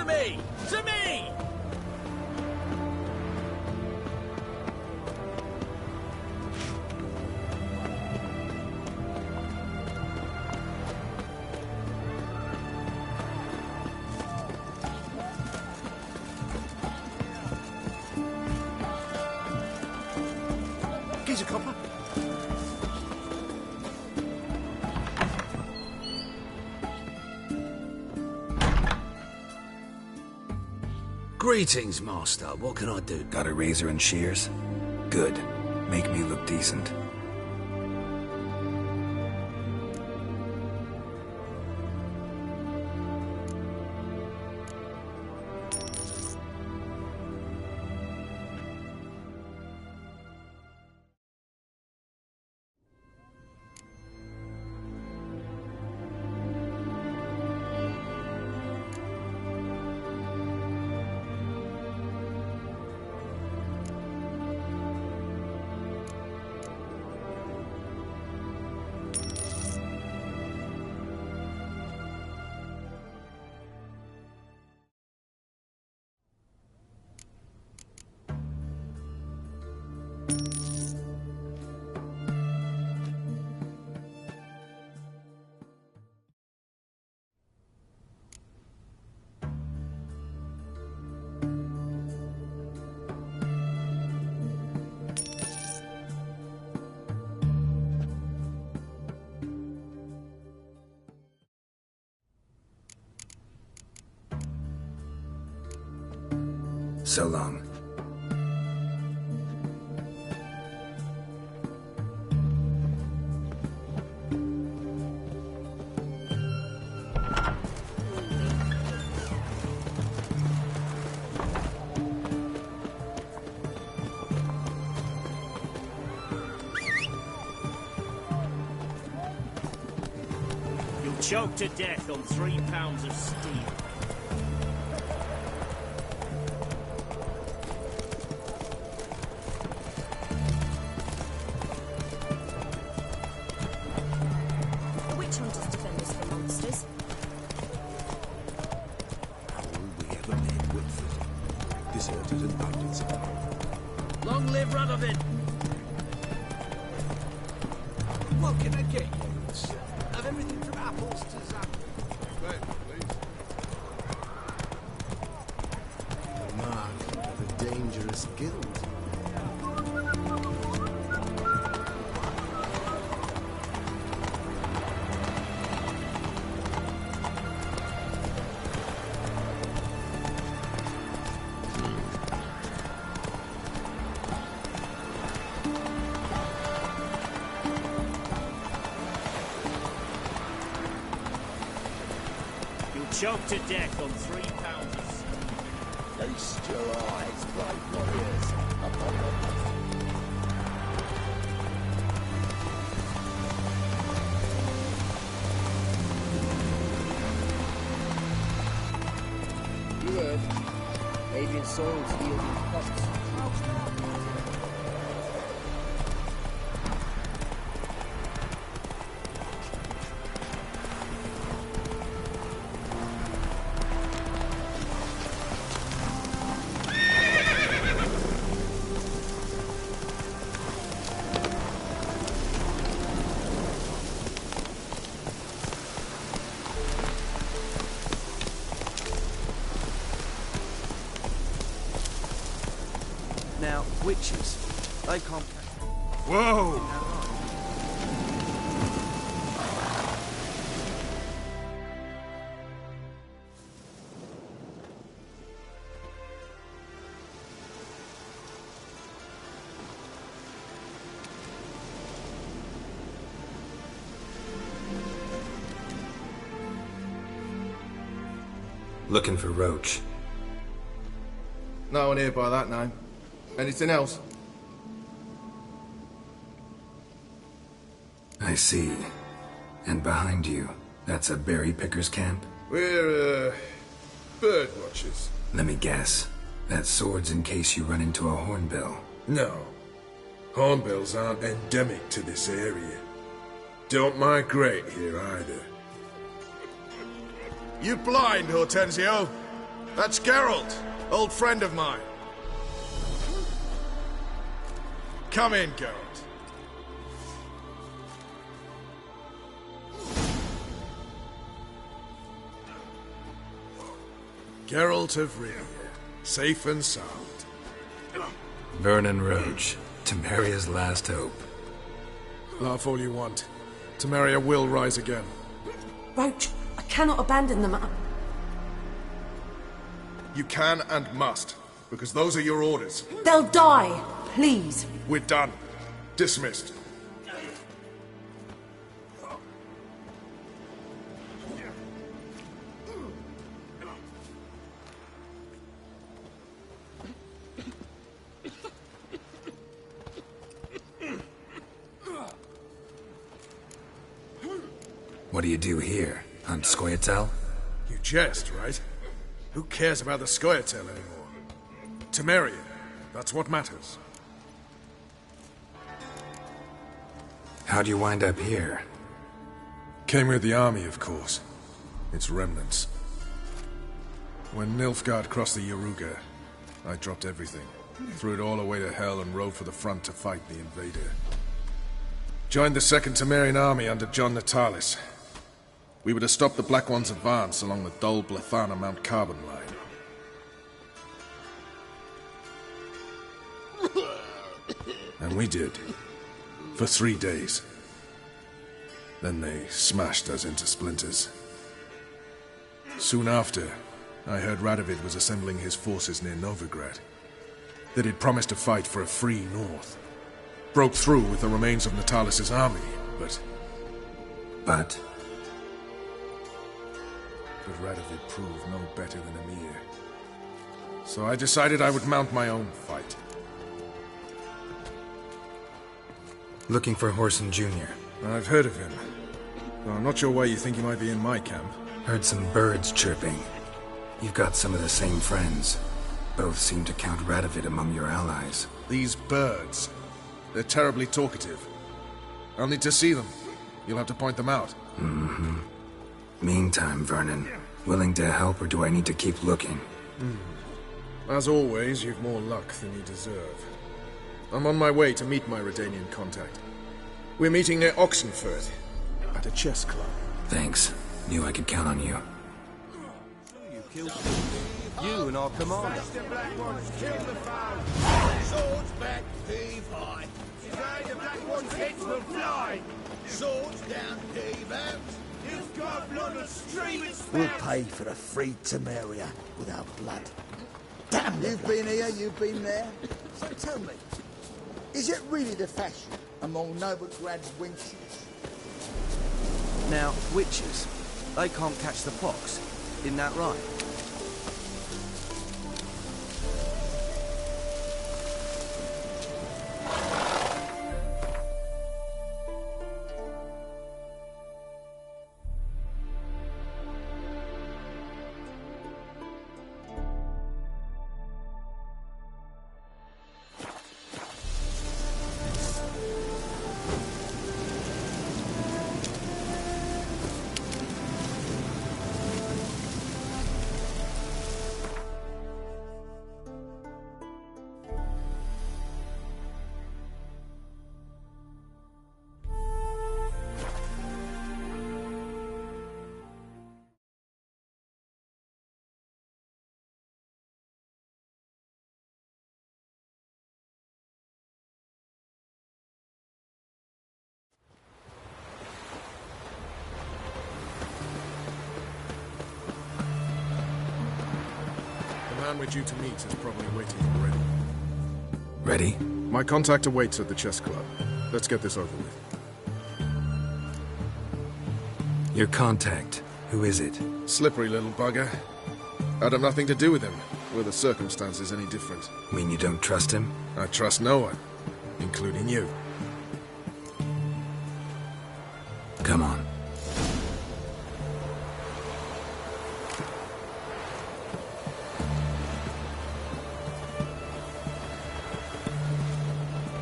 me! To me! Geezer copper. Greetings, Master. What can I do? Got a razor and shears? Good. Make me look decent. So long. You'll choke to death on 3 pounds of steel. Long live Radovid! What can I get you? Of everything from apples to zap. The mark of a dangerous guild. Choked to death on 3 pounds of steel. Feast your eyes, brave warriors, upon the You heard. Adrian Soil's yielding crops. Now, witches, they can't... Whoa! Looking for Roach. No one here by that name. Anything else? I see. And behind you, that's a berry picker's camp? We're, bird watchers. Let me guess. That sword's in case you run into a hornbill. No. Hornbills aren't endemic to this area. Don't migrate here either. You blind, Hortensio? That's Geralt, old friend of mine. Come in, Geralt. Geralt of Rivia, safe and sound. Vernon Roach, Temeria's last hope. Laugh all you want. Temeria will rise again. Roach, I cannot abandon them. You can and must, because those are your orders. They'll die, please. We're done. Dismissed. What do you do here? Hunt Scoia'tael? You jest, right? Who cares about the Scoia'tael anymore? Temeria, that's what matters. How'd you wind up here? Came with the army, of course. Its remnants. When Nilfgaard crossed the Yaruga, I dropped everything. Threw it all away to hell and rode for the front to fight the invader. Joined the Second Temerian Army under John Natalis. We were to stop the Black One's advance along the Dol Blathana Mount Carbon line. And we did. For 3 days. Then they smashed us into splinters. Soon after, I heard Radovid was assembling his forces near Novigrad. That he'd promised to fight for a free North. Broke through with the remains of Natalis' army, but But Radovid proved no better than Emir. So I decided I would mount my own fight. looking for Whoreson Jr. I've heard of him. Though I'm not sure why you think he might be in my camp. Heard some birds chirping. You've got some of the same friends. Both seem to count Radovid among your allies. These birds. They're terribly talkative. I'll need to see them. You'll have to point them out. Mm-hmm. Meantime, Vernon, willing to help or do I need to keep looking? As always, you've more luck than you deserve. I'm on my way to meet my Redanian contact. We're meeting near Oxenford, at a chess club. Thanks. Knew I could count on you. You killed you and our commander. Swords back, heave high. Today the Black One's heads will fly. Swords down, heave out. Nilfgaard blood will stream its We'll pay for the free Temeria with our blood. Damn You've been here, you've been there. So tell me, is it really the fashion among Novigrad's wenches? Now, witches, they can't catch the pox. Isn't that right? The man we're due to meet is probably waiting already. Ready? My contact awaits at the chess club. Let's get this over with. Your contact. Who is it? Slippery little bugger. I'd have nothing to do with him, were the circumstances any different. Mean you don't trust him? I trust no one, including you. Come on.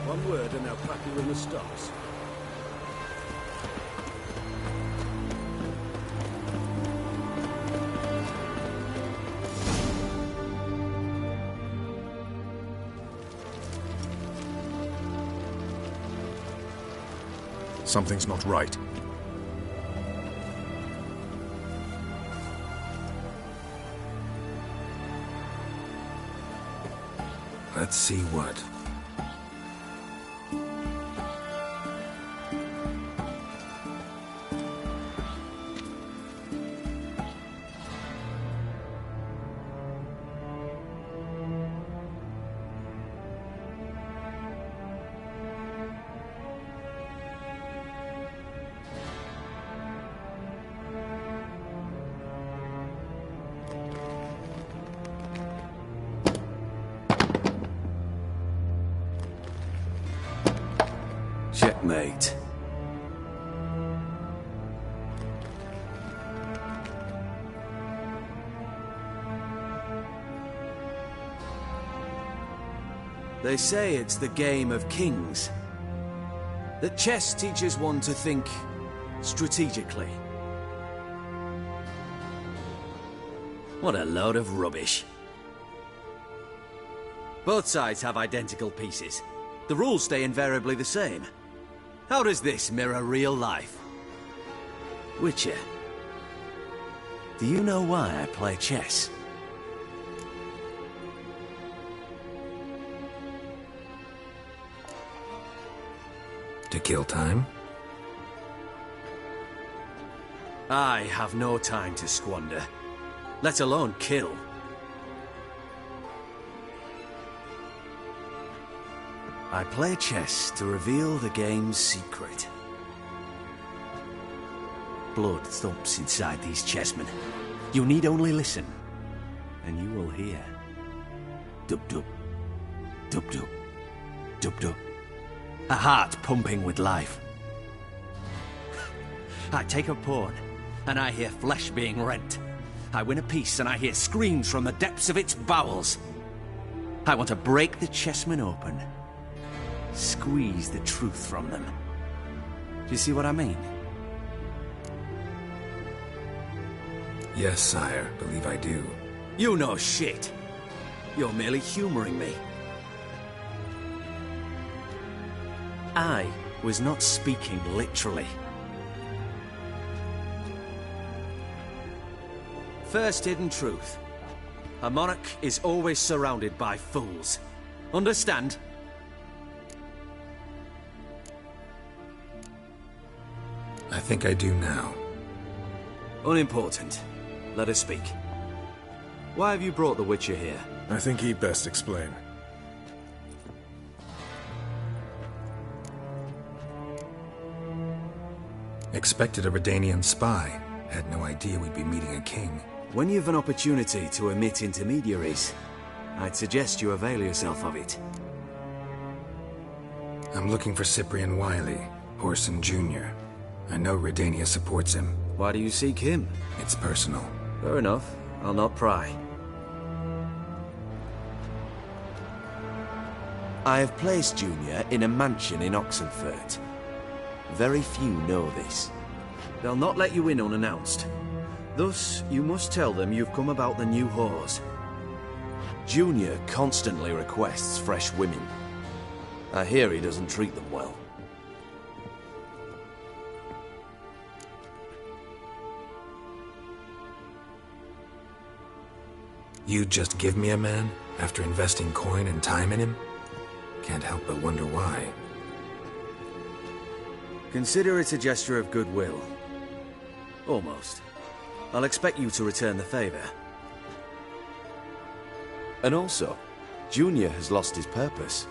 One word and they'll clap you in the stocks. Something's not right. Let's see what. Checkmate. They say it's the game of kings. That chess teaches one to think strategically. What a load of rubbish. Both sides have identical pieces. The rules stay invariably the same. How does this mirror real life? Witcher, do you know why I play chess? To kill time? I have no time to squander, let alone kill. I play chess to reveal the game's secret. Blood thumps inside these chessmen. You need only listen, and you will hear. Dub-dub, dub-dub, dub-dub. A heart pumping with life. I take a pawn, and I hear flesh being rent. I win a piece, and I hear screams from the depths of its bowels. I want to break the chessmen open. Squeeze the truth from them. Do you see what I mean? Yes, sire. Believe I do. You know shit. You're merely humoring me. I was not speaking literally. First hidden truth. A monarch is always surrounded by fools. Understand? I think I do now. Unimportant. Let us speak. Why have you brought the Witcher here? I think he'd best explain. Expected a Redanian spy. Had no idea we'd be meeting a king. When you've an opportunity to omit intermediaries, I'd suggest you avail yourself of it. I'm looking for Cyprian Wiley, Orson Jr. I know Redania supports him. Why do you seek him? It's personal. Fair enough. I'll not pry. I have placed Junior in a mansion in Oxenfurt. Very few know this. They'll not let you in unannounced. Thus, you must tell them you've come about the new whores. Junior constantly requests fresh women. I hear he doesn't treat them well. You'd just give me a man, after investing coin and time in him? Can't help but wonder why. Consider it a gesture of goodwill. Almost. I'll expect you to return the favor. And also, Junior has lost his purpose.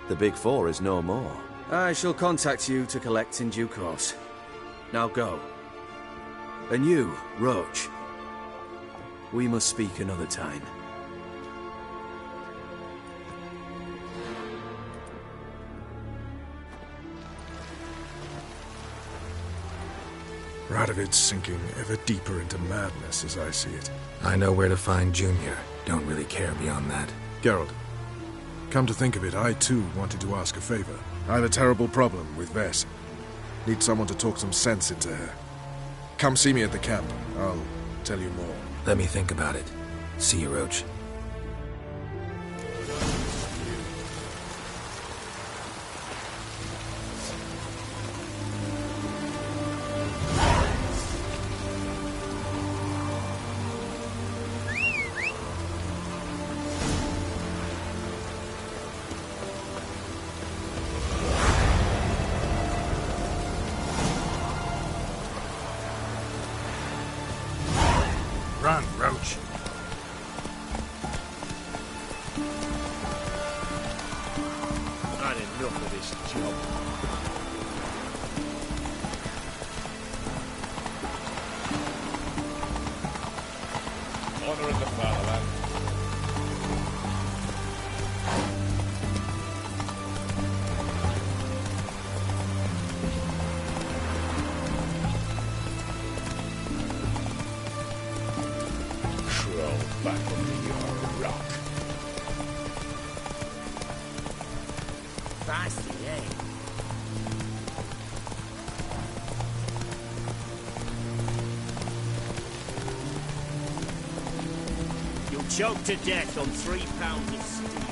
The Big Four is no more. I shall contact you to collect in due course. Now go. And you, Roach. We must speak another time. Radovid's sinking ever deeper into madness as I see it. I know where to find Junior. Don't really care beyond that. Geralt, come to think of it, I too wanted to ask a favor. I have a terrible problem with Vess. Need someone to talk some sense into her. Come see me at the camp. I'll tell you more. Let me think about it. See you, Roach. job. Honouring the fatherland. Crawl back under your rock. Feisty, eh? You'll choke to death on 3 pounds of steel.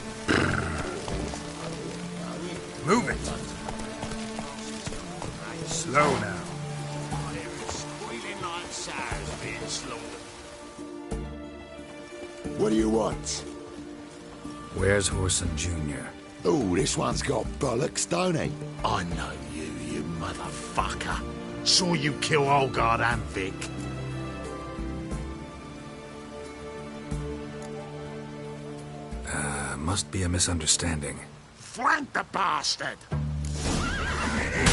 Move it! Slow now. Squealing like sows being slaughtered. What do you want? Where's Horson Jr.? Oh, this one's got bollocks, don't he? I know you motherfucker. Saw you kill Olgard and Vic. Must be a misunderstanding. Flank the bastard!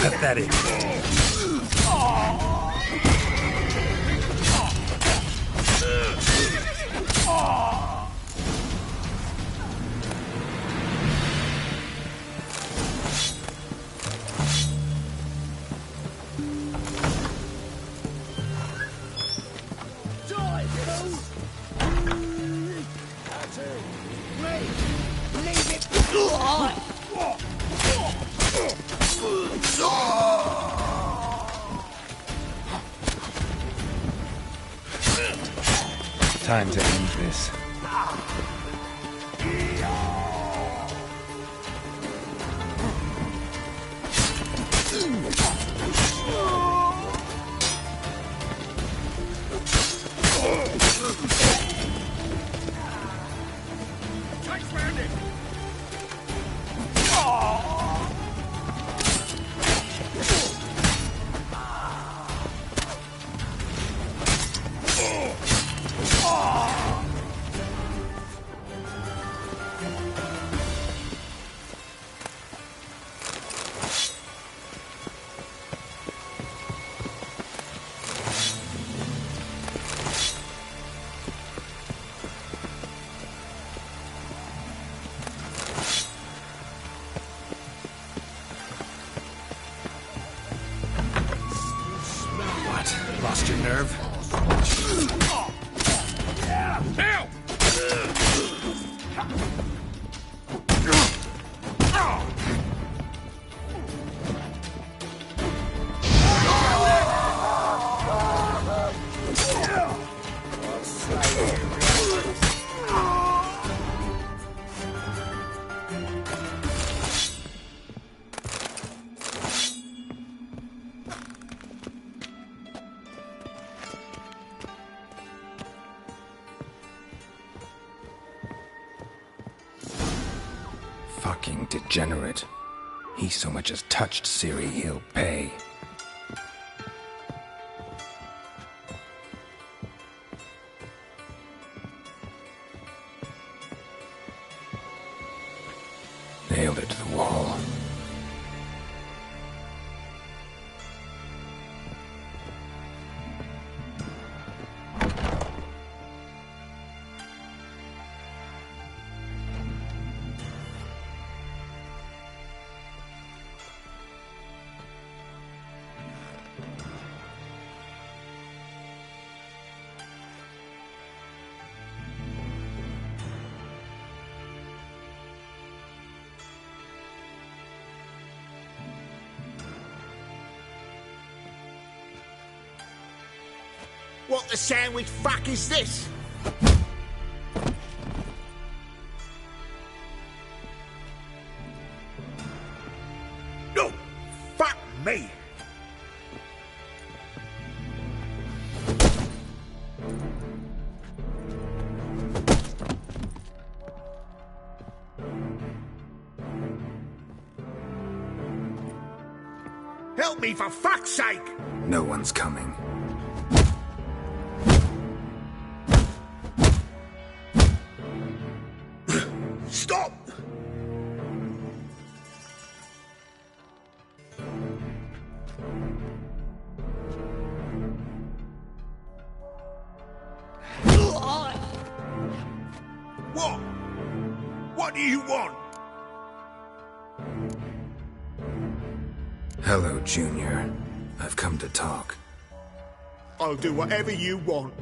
Pathetic. Time to end this. Lost your nerve? Now! Fucking degenerate. He so much as touched Ciri, he'll pay. Nailed it to the wall. What the sandwich fuck is this? No! Fuck me! Help me for fuck's sake! No one's coming. Stop! do you want? Hello, Junior. I've come to talk. I'll do whatever you want.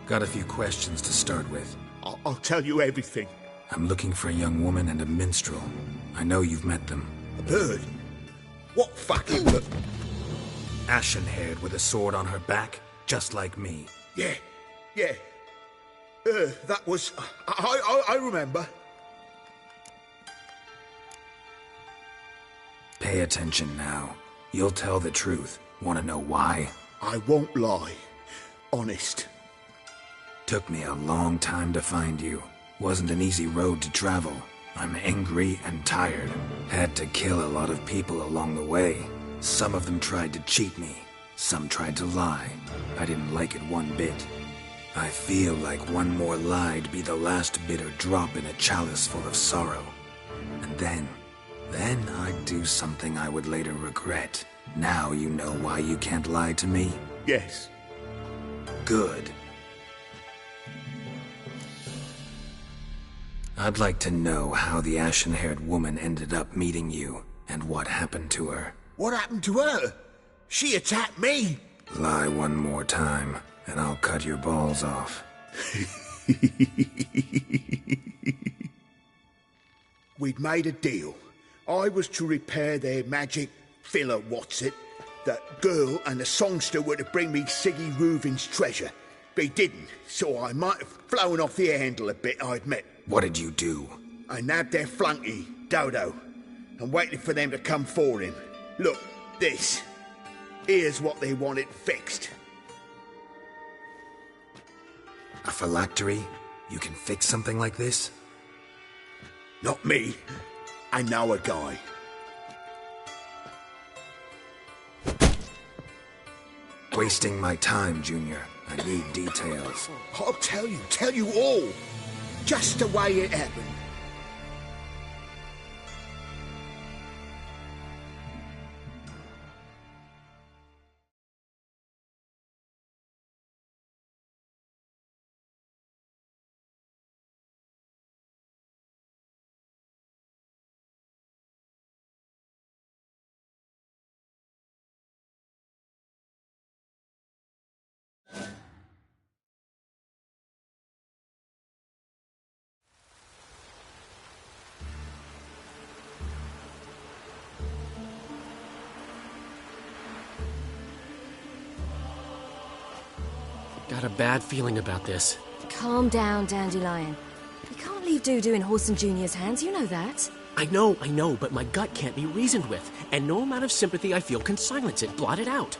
Got a few questions to start with. I'll tell you everything. I'm looking for a young woman and a minstrel. I know you've met them. A bird? What fucking bird? Ashen-haired with a sword on her back, just like me. Yeah. That was... I remember. Pay attention now. You'll tell the truth. Want to know why? I won't lie. Honest. Took me a long time to find you. Wasn't an easy road to travel. I'm angry and tired. Had to kill a lot of people along the way. Some of them tried to cheat me. Some tried to lie. I didn't like it one bit. I feel like one more lie'd be the last bitter drop in a chalice full of sorrow. And then I'd do something I would later regret. Now you know why you can't lie to me? Yes. Good. I'd like to know how the ashen-haired woman ended up meeting you, and what happened to her. What happened to her? She attacked me. Lie one more time, and I'll cut your balls off. We'd made a deal. I was to repair their magic filler, The girl and the songster were to bring me Siggy Reuven's treasure. They didn't, so I might have flown off the handle a bit, I admit. What did you do? I nabbed their flunky, Dodo, and waited for them to come for him. Look, this. Here's what they wanted fixed. A phylactery? You can fix something like this? Not me. I know a guy. Wasting my time, Junior. I need details. I'll tell you all. Just the way it happened. Got a bad feeling about this. Calm down, Dandelion. You can't leave Dudu in Horson Jr.'s hands, you know that. I know, but my gut can't be reasoned with, and no amount of sympathy I feel can silence it, blot it out.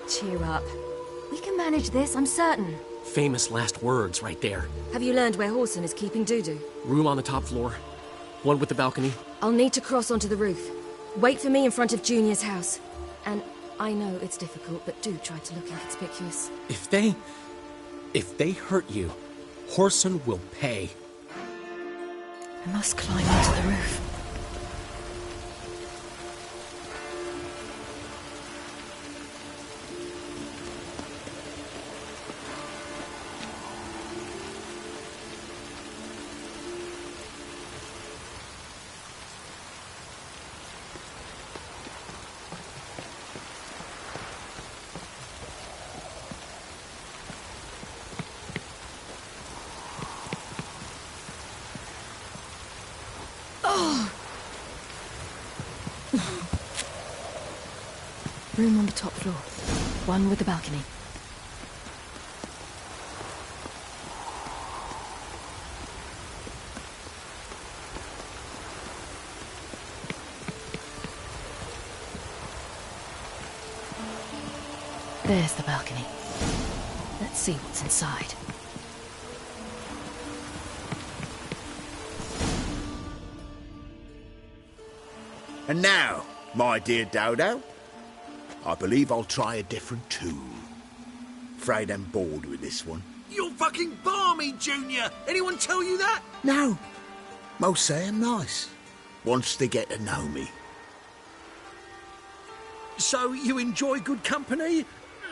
Cheer up. We can manage this, I'm certain. Famous last words right there. Have you learned where Horson is keeping Dudu? Room on the top floor. One with the balcony. I'll need to cross onto the roof. Wait for me in front of Junior's house. And I know it's difficult, but do try to look inconspicuous. If they hurt you, Horson will pay. I must climb onto the roof. Room on the top floor. One with the balcony. There's the balcony. Let's see what's inside. And now, my dear Dodo, I believe I'll try a different tool. Afraid I'm bored with this one. You're fucking balmy, Junior! Anyone tell you that? No. Most say I'm nice. Wants to get to know me. So you enjoy good company?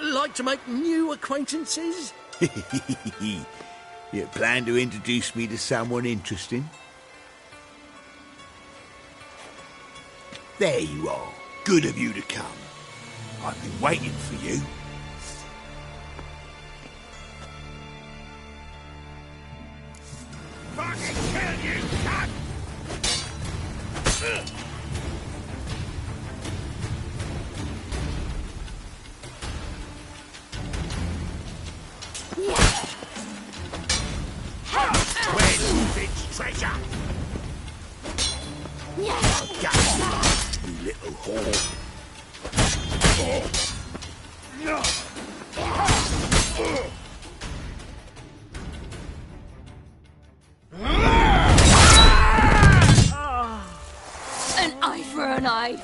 Like to make new acquaintances? You plan to introduce me to someone interesting? There you are. Good of you to come. I've been waiting for you. Fucking kill you, cunt! Where's Reuben's treasure? I'll get you, you little whore. An eye for an eye.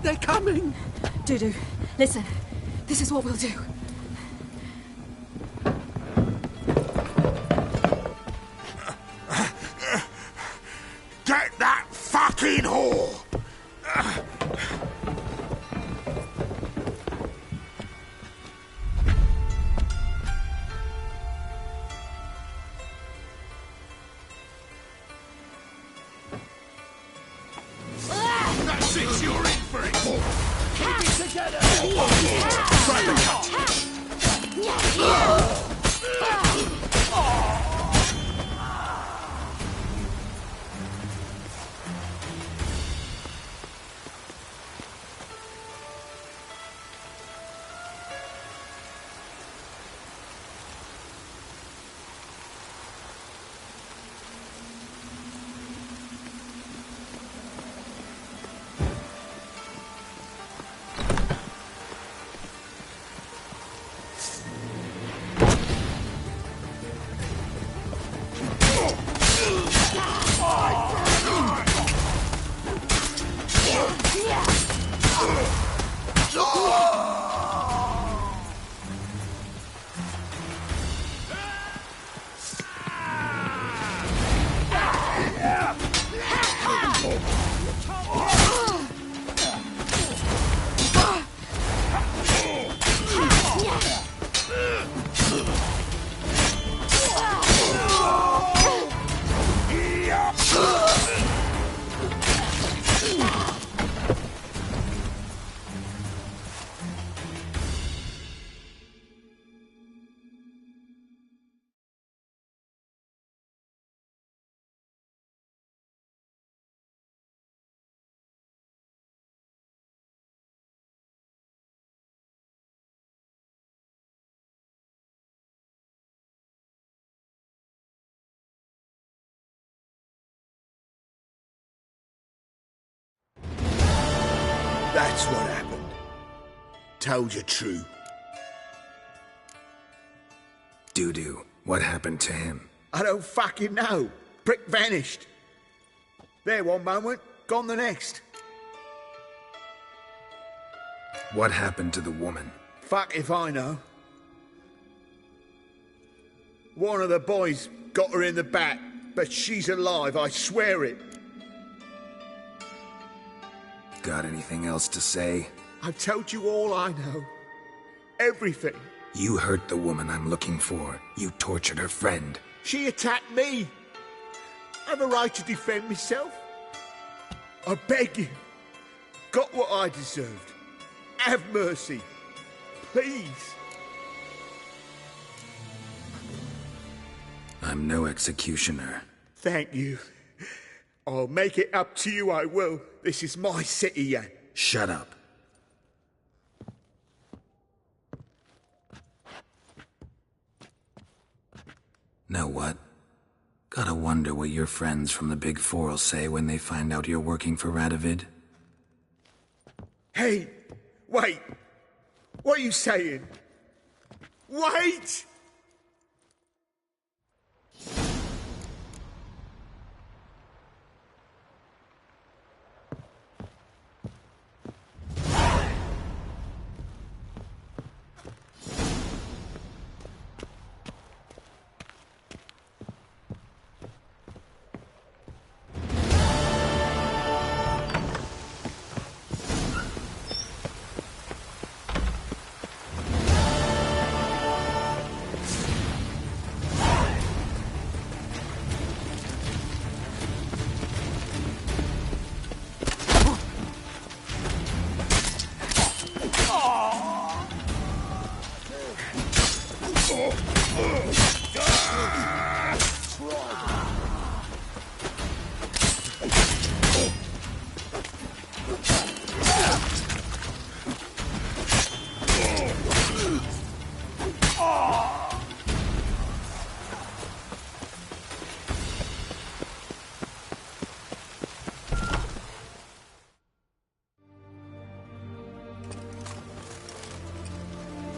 They're coming! Dudu, listen. This is what we'll do. Get that fucking whore! That's it, you're in for it! Keep it together! Try the cut! That's what happened. Told you true. Dudu, what happened to him? I don't fucking know. Prick vanished. There one moment, gone the next. What happened to the woman? Fuck if I know. One of the boys got her in the back, but she's alive, I swear it. Got anything else to say? I've told you all I know. Everything. You hurt the woman I'm looking for. You tortured her friend. She attacked me. I have a right to defend myself. I beg you. Got what I deserved. Have mercy. Please. I'm no executioner. Thank you. I'll make it up to you, I will. This is my city, Yan. Shut up. Now what? Gotta wonder what your friends from the Big Four will say when they find out you're working for Radovid. Hey, wait. What are you saying? Wait!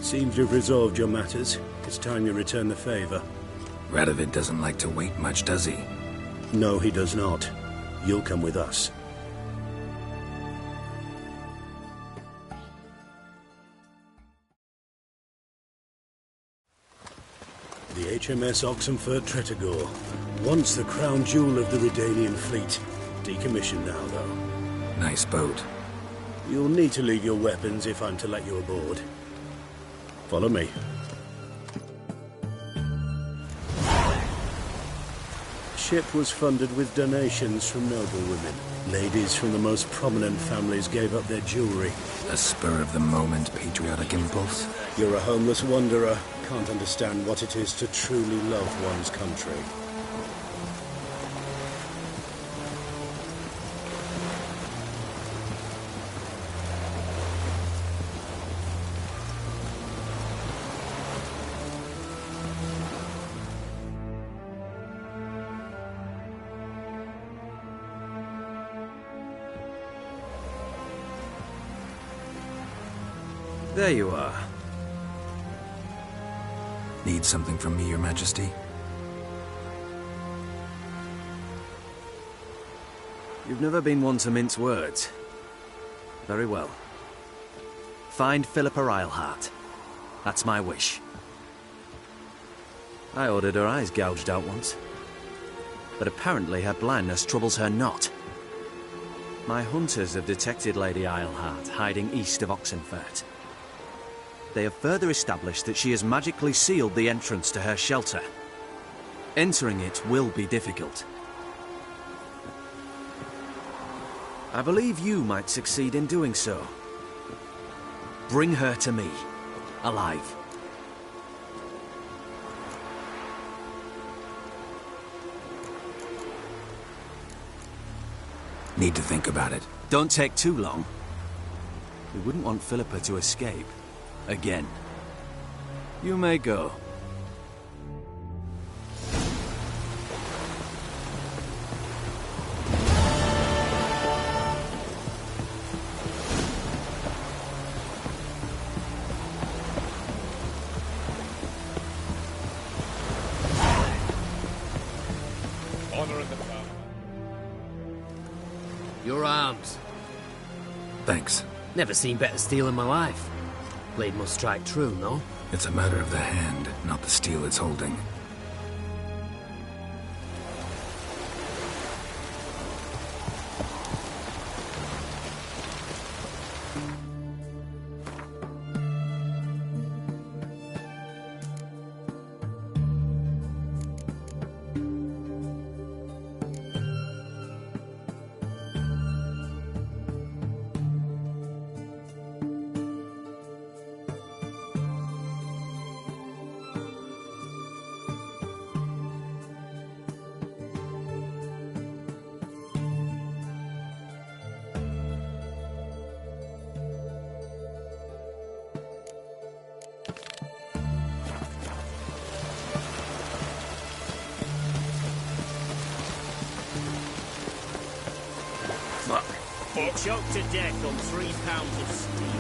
Seems you've resolved your matters. It's time you return the favor. Radovid doesn't like to wait much, does he? No, he does not. You'll come with us. The HMS Oxenford Tretogor, once the crown jewel of the Redanian fleet. Decommissioned now, though. Nice boat. You'll need to leave your weapons if I'm to let you aboard. Follow me. The ship was funded with donations from noblewomen. Ladies from the most prominent families gave up their jewelry. A spur-of-the-moment patriotic impulse? You're a homeless wanderer. Can't understand what it is to truly love one's country. There you are. Need something from me, Your Majesty? You've never been one to mince words. Very well. Find Philippa Eilhart. That's my wish. I ordered her eyes gouged out once. But apparently her blindness troubles her not. My hunters have detected Lady Eilhart hiding east of Oxenfurt. They have further established that she has magically sealed the entrance to her shelter. Entering it will be difficult. I believe you might succeed in doing so. Bring her to me, alive. Need to think about it. Don't take too long. We wouldn't want Philippa to escape. Again. You may go. Honor in the power. Your arms. Thanks. Never seen better steel in my life. Blade must strike true, no? It's a matter of the hand, not the steel it's holding. You're choked to death on 3 pounds of steel.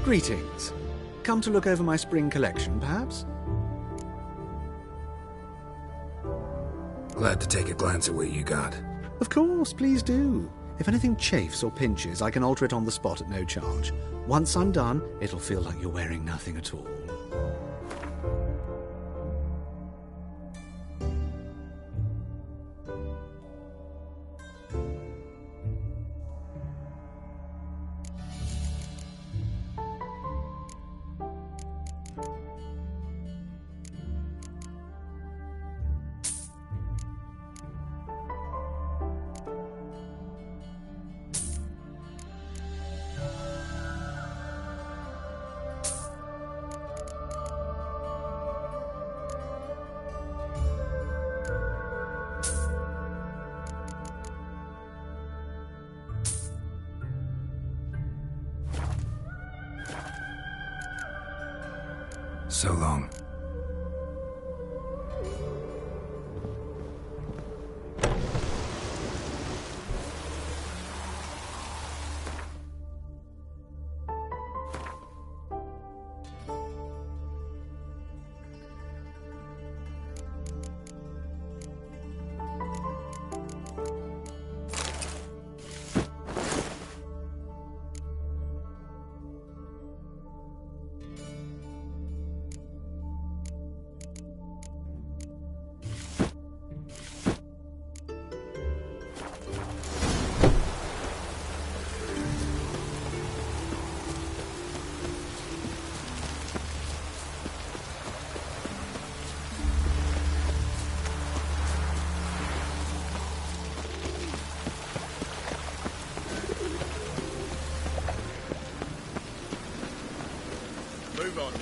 Greetings. Come to look over my spring collection, perhaps? Glad to take a glance at what you got. Of course, please do. If anything chafes or pinches, I can alter it on the spot at no charge. Once I'm done, it'll feel like you're wearing nothing at all. So long. Move on.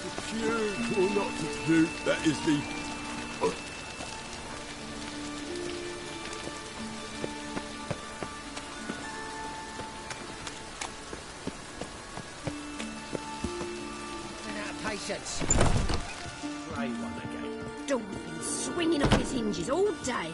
Dispute or not dispute, that is the... Patience. Try one again. Door been swinging off his hinges all day.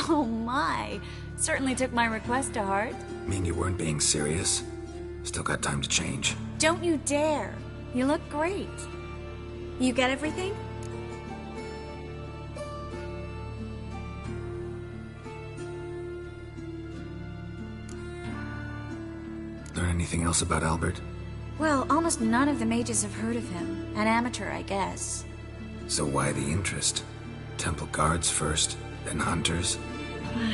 Oh my. Certainly took my request to heart. Mean you weren't being serious? Still got time to change. Don't you dare. You look great. You get everything? Learn anything else about Albert? Well, almost none of the mages have heard of him. An amateur, I guess. So why the interest? Temple guards first, then hunters?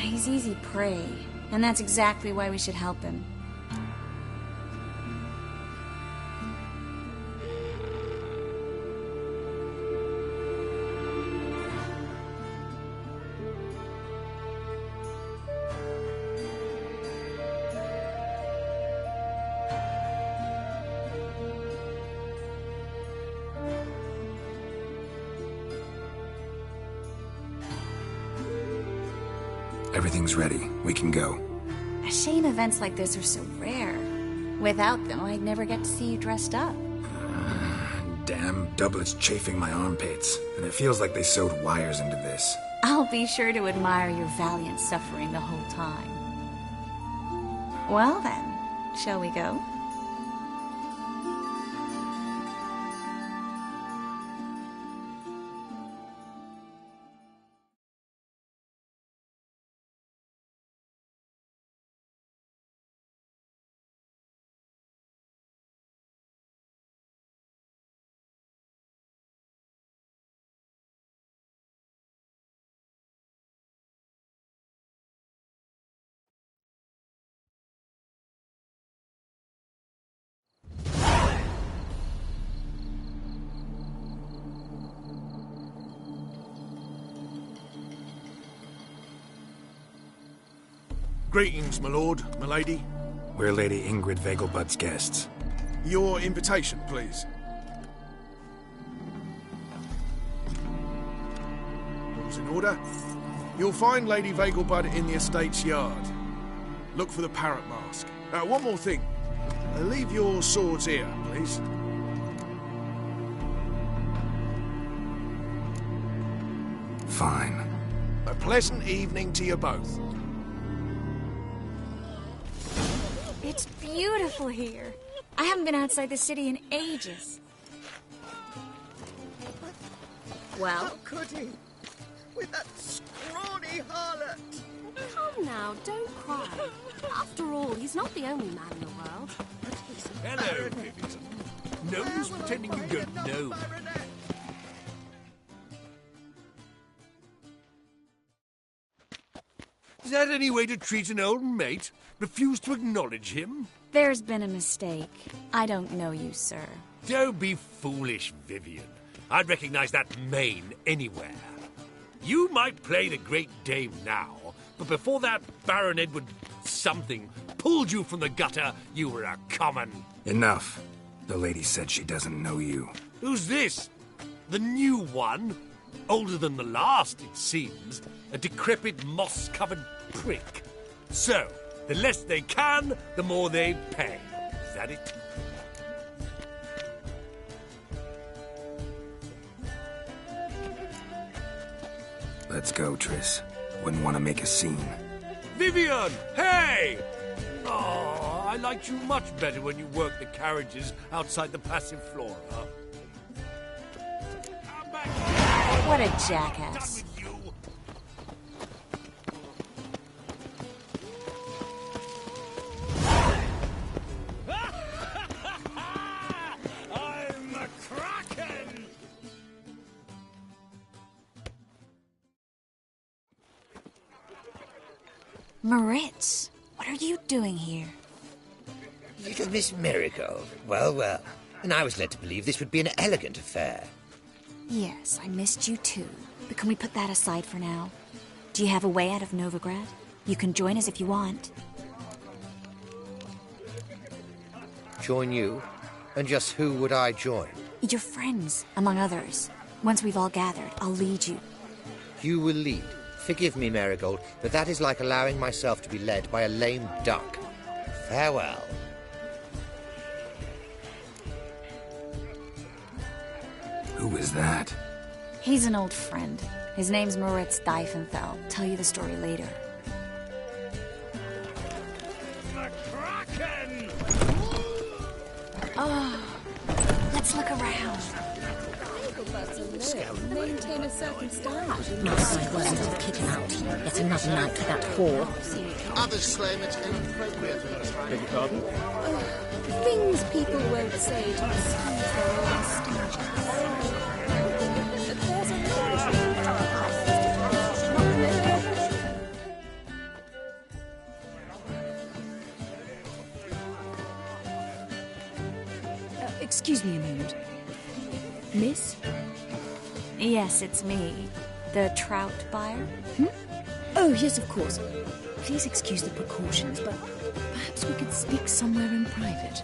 He's easy prey, and that's exactly why we should help him. Everything's ready. We can go. A shame events like this are so rare. Without them, I'd never get to see you dressed up. Damn doublets chafing my armpits, and it feels like they sewed wires into this. I'll be sure to admire your valiant suffering the whole time. Well then, shall we go? Greetings, my lord, my lady. We're Lady Ingrid Vegelbud's guests. Your invitation, please. All's in order. You'll find Lady Vegelbud in the estate's yard. Look for the parrot mask. One more thing. Leave your swords here, please. Fine. A pleasant evening to you both. It's beautiful here. I haven't been outside the city in ages. Well? How could he? With that scrawny harlot! Come now, don't cry. After all, he's not the only man in the world. Hello, Vivian. No use pretending you don't know. Is that any way to treat an old mate? Refuse to acknowledge him? There's been a mistake. I don't know you, sir. Don't be foolish, Vivian. I'd recognize that mane anywhere. You might play the Great Dame now, but before that Baron Edward something pulled you from the gutter, you were a common... Enough. The lady said she doesn't know you. Who's this? The new one? Older than the last, it seems. A decrepit, moss-covered prick. So, the less they can, the more they pay. Is that it? Let's go, Triss. Wouldn't want to make a scene. Vivian! Hey! Oh, I liked you much better when you worked the carriages outside the Passive Flora. What a jackass. I'm a Kraken! Moritz, what are you doing here? Little Miss Marigold. Well, well. And I was led to believe this would be an elegant affair. Yes, I missed you too. But can we put that aside for now? Do you have a way out of Novigrad? You can join us if you want. Join you? And just who would I join? Your friends, among others. Once we've all gathered, I'll lead you. You will lead. Forgive me, Marigold, but that is like allowing myself to be led by a lame duck. Farewell. Who is that? He's an old friend. His name's Moritz Diefenfeld. Tell you the story later. Oh, let's look around. Maintain a certain style. My word, I'll kick him out. Yet another night with that whore. Others claim it's inappropriate. Beg your pardon? Things people won't say to excuse their own stinginess. There's a Excuse me a moment. Miss? Yes, it's me. The trout buyer? Oh, yes, of course. Please excuse the precautions, but perhaps we could speak somewhere in private.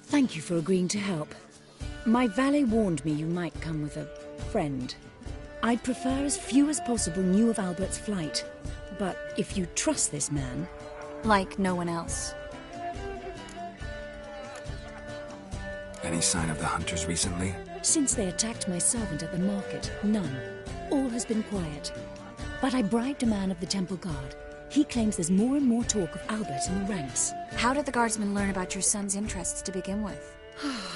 Thank you for agreeing to help. My valet warned me you might come with a friend. I'd prefer as few as possible knew of Albert's flight. But if you trust this man... Like no one else. Any sign of the hunters recently? Since they attacked my servant at the market, none. All has been quiet. But I bribed a man of the Temple Guard. He claims there's more and more talk of Albert in the ranks. How did the guardsmen learn about your son's interests to begin with?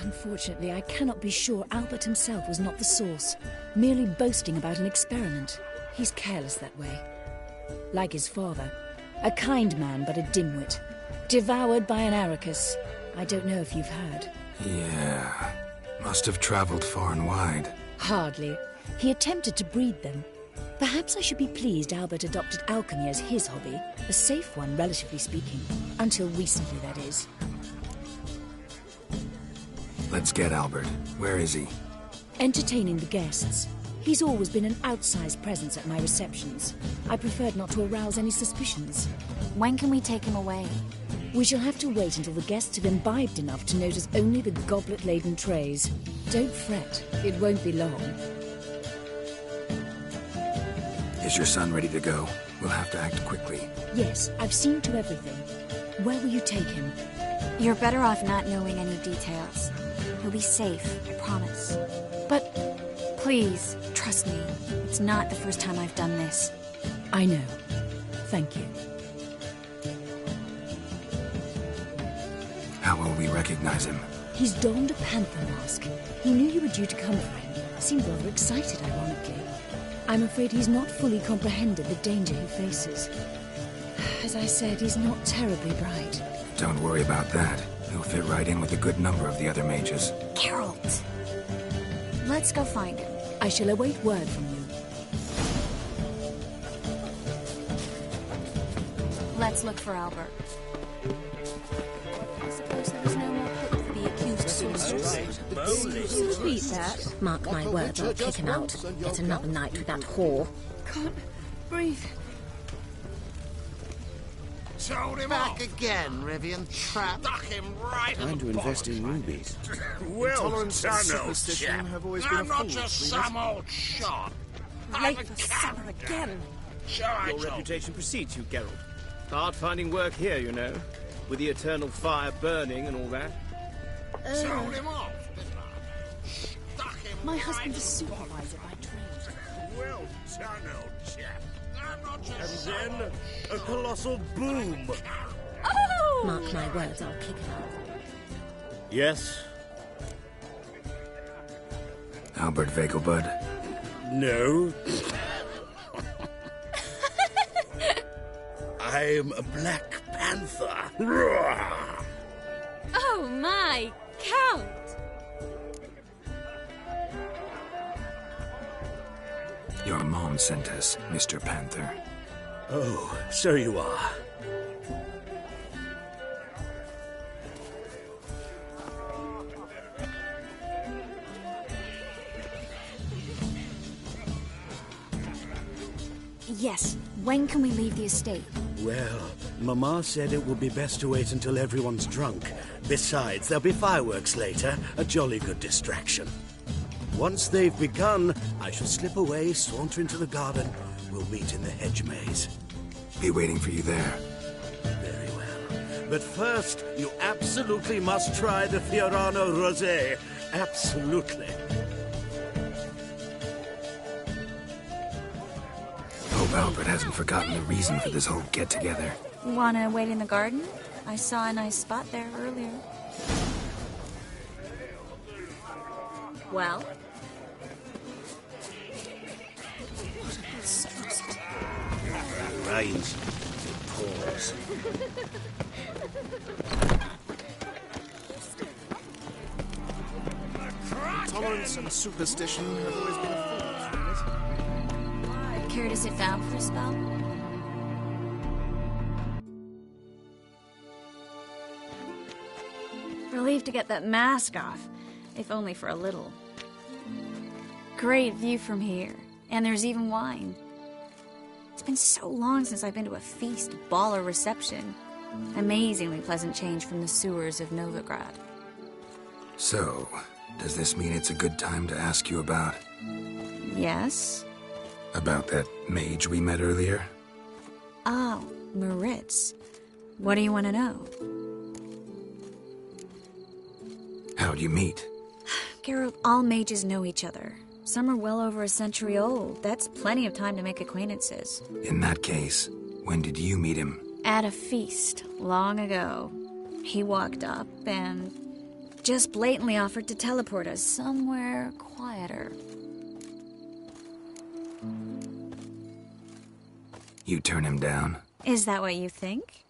Unfortunately, I cannot be sure Albert himself was not the source, merely boasting about an experiment. He's careless that way. Like his father. A kind man, but a dimwit. Devoured by an Arrakis. I don't know if you've heard. Yeah. Must have traveled far and wide. Hardly. He attempted to breed them. Perhaps I should be pleased Albert adopted alchemy as his hobby. A safe one, relatively speaking. Until recently, that is. Let's get Albert. Where is he? Entertaining the guests. He's always been an outsized presence at my receptions. I preferred not to arouse any suspicions. When can we take him away? We shall have to wait until the guests have imbibed enough to notice only the goblet-laden trays. Don't fret. It won't be long. Is your son ready to go? We'll have to act quickly. Yes, I've seen to everything. Where will you take him? You're better off not knowing any details. He'll be safe, I promise. But... Please, trust me. It's not the first time I've done this. I know. Thank you. How will we recognize him? He's donned a panther mask. He knew you were due to come for him. Seemed rather excited, ironically. I'm afraid he's not fully comprehended the danger he faces. As I said, he's not terribly bright. Don't worry about that. He'll fit right in with a good number of the other mages. Geralt! Let's go find him. I shall await word from you. Let's look for Albert. I suppose there was no more hope for the accused sorceress. Repeat that. Mark my words, I'll kick him out. Yet another night with that whore. Can't breathe. Sold him back again, Rivian trap. Stuck him right Time to invest in rubies. Intolerance and superstition have always been a I'm not fool just between us. some old shot. Late for supper again. Your reputation precedes you, Geralt. Hard finding work here, you know. With the eternal fire burning and all that. Sold him off. My husband's a supervisor by trade. Well done, old chap. I'm not And just then a colossal boom. Oh! Mark my words, I'll kick him out. Yes? Albert Vegelbud? No. I'm a Black Panther. Oh my, Count! Your mom sent us, Mr. Panther. Oh, so you are. Yes. When can we leave the estate? Well, Mama said it would be best to wait until everyone's drunk. Besides, there'll be fireworks later, a jolly good distraction. Once they've begun, I shall slip away, saunter into the garden. We'll meet in the hedge maze. Be waiting for you there. Very well. But first, you absolutely must try the Fiorano Rosé. Absolutely. Hope Albert hasn't forgotten the reason for this whole get-together. Wanna wait in the garden? I saw a nice spot there earlier. Well? It rains. It pours. Tolerance and superstition have always been a fault, isn't it? Care to sit down for a spell? Relieved to get that mask off, if only for a little. Great view from here, and there's even wine. It's been so long since I've been to a feast, ball, or reception. Amazingly pleasant change from the sewers of Novigrad. So, does this mean it's a good time to ask you about... Yes? About that mage we met earlier? Oh, Maritz. What do you want to know? How'd you meet? Geralt, all mages know each other. Some are well over a century old. That's plenty of time to make acquaintances. In that case, when did you meet him? At a feast, long ago. He walked up and just blatantly offered to teleport us somewhere quieter. You turn him down? Is that what you think?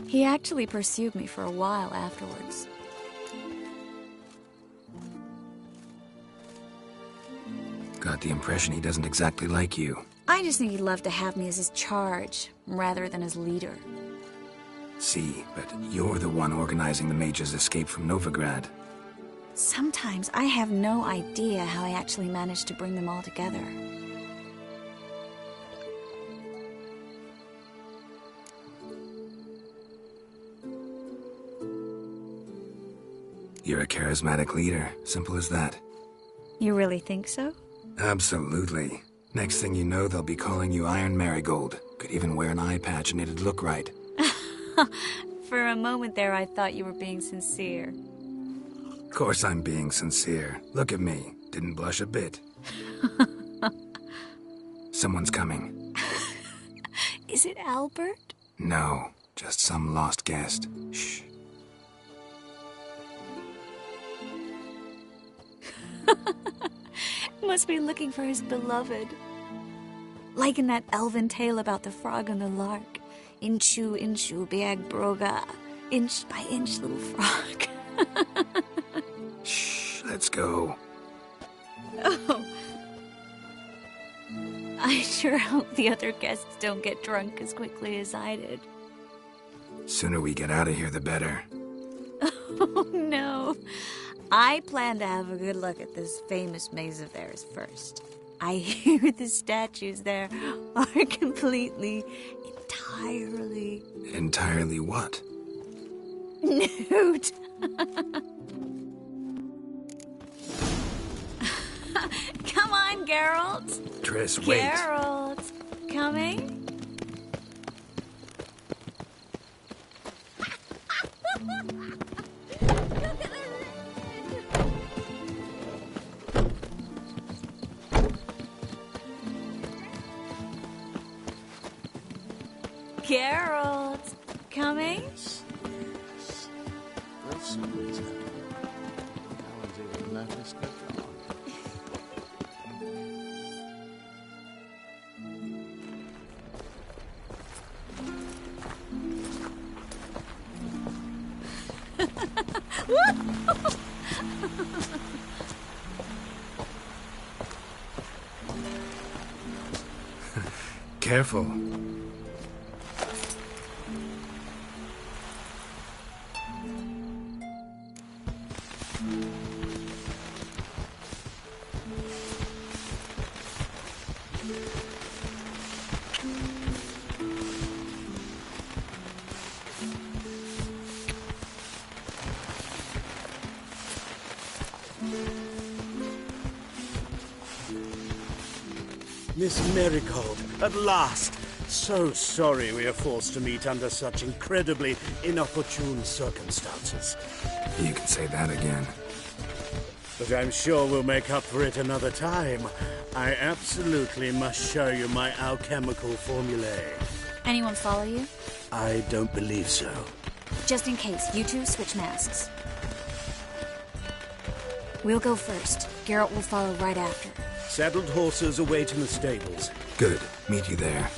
He actually pursued me for a while afterwards. Got the impression he doesn't exactly like you. I just think he'd love to have me as his charge, rather than his leader. See, but you're the one organizing the mage's escape from Novigrad. Sometimes I have no idea how I actually managed to bring them all together. You're a charismatic leader. Simple as that. You really think so? Absolutely. Next thing you know, they'll be calling you Iron Marigold. Could even wear an eye patch and it'd look right. For a moment there, I thought you were being sincere. Of course I'm being sincere. Look at me. Didn't blush a bit. Someone's coming. Is it Albert? No, just some lost guest. Shh. Must be looking for his beloved. Like in that elven tale about the frog and the lark. Inchu, inchu, biag broga. Inch by inch, little frog. Shh, let's go. Oh. I sure hope the other guests don't get drunk as quickly as I did. Sooner we get out of here, the better. Oh, no. I plan to have a good look at this famous maze of theirs first. I hear the statues there are completely, entirely... Entirely what? Nude. Come on, Geralt. Triss, wait. Geralt, coming? Geralt, coming? Yes. For some reason, no one's even noticed the dog. Careful. Miss Marigold, at last. So sorry we are forced to meet under such incredibly inopportune circumstances. You can say that again. But I'm sure we'll make up for it another time. I absolutely must show you my alchemical formulae. Anyone follow you? I don't believe so. Just in case, you two switch masks. We'll go first. Geralt will follow right after. Saddled horses await in the stables. Good. Meet you there.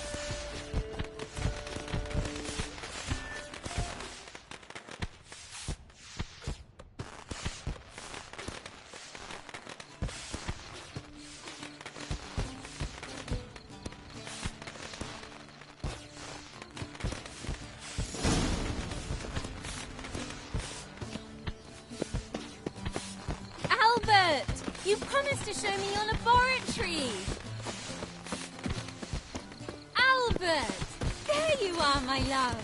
Albert! You promised to show me your laboratory! Albert! There you are, my love!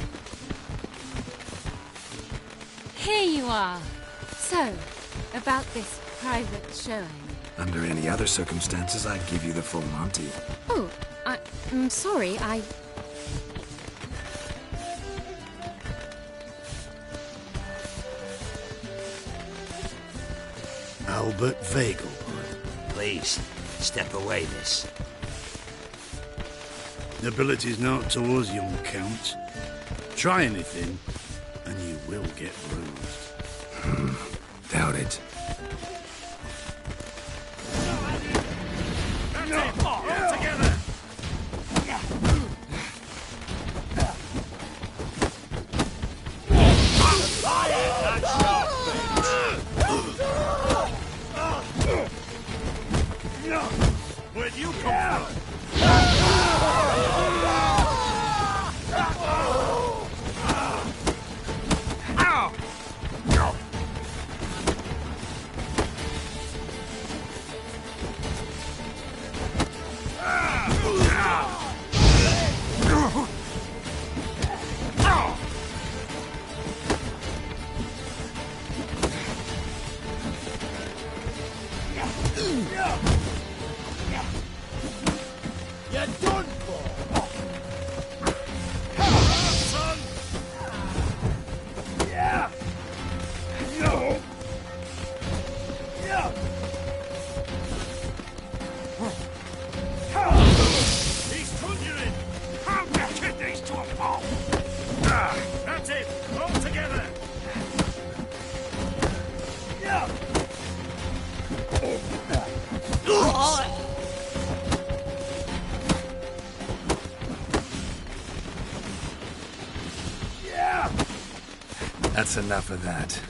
Here you are. So, about this private showing. Under any other circumstances, I'd give you the full Monty. Oh, I'm sorry, Albert Vegelbud. Please, step away, miss. Nobility's not towards young Count. Try anything, and you will get bruised. Doubt it. All together! Where'd you come from? You're done for! Son! Yeah! No! Yeah! He's conjuring! How to kick these to a pulp! That's it! All together! Yeah! Yeah! That's enough of that.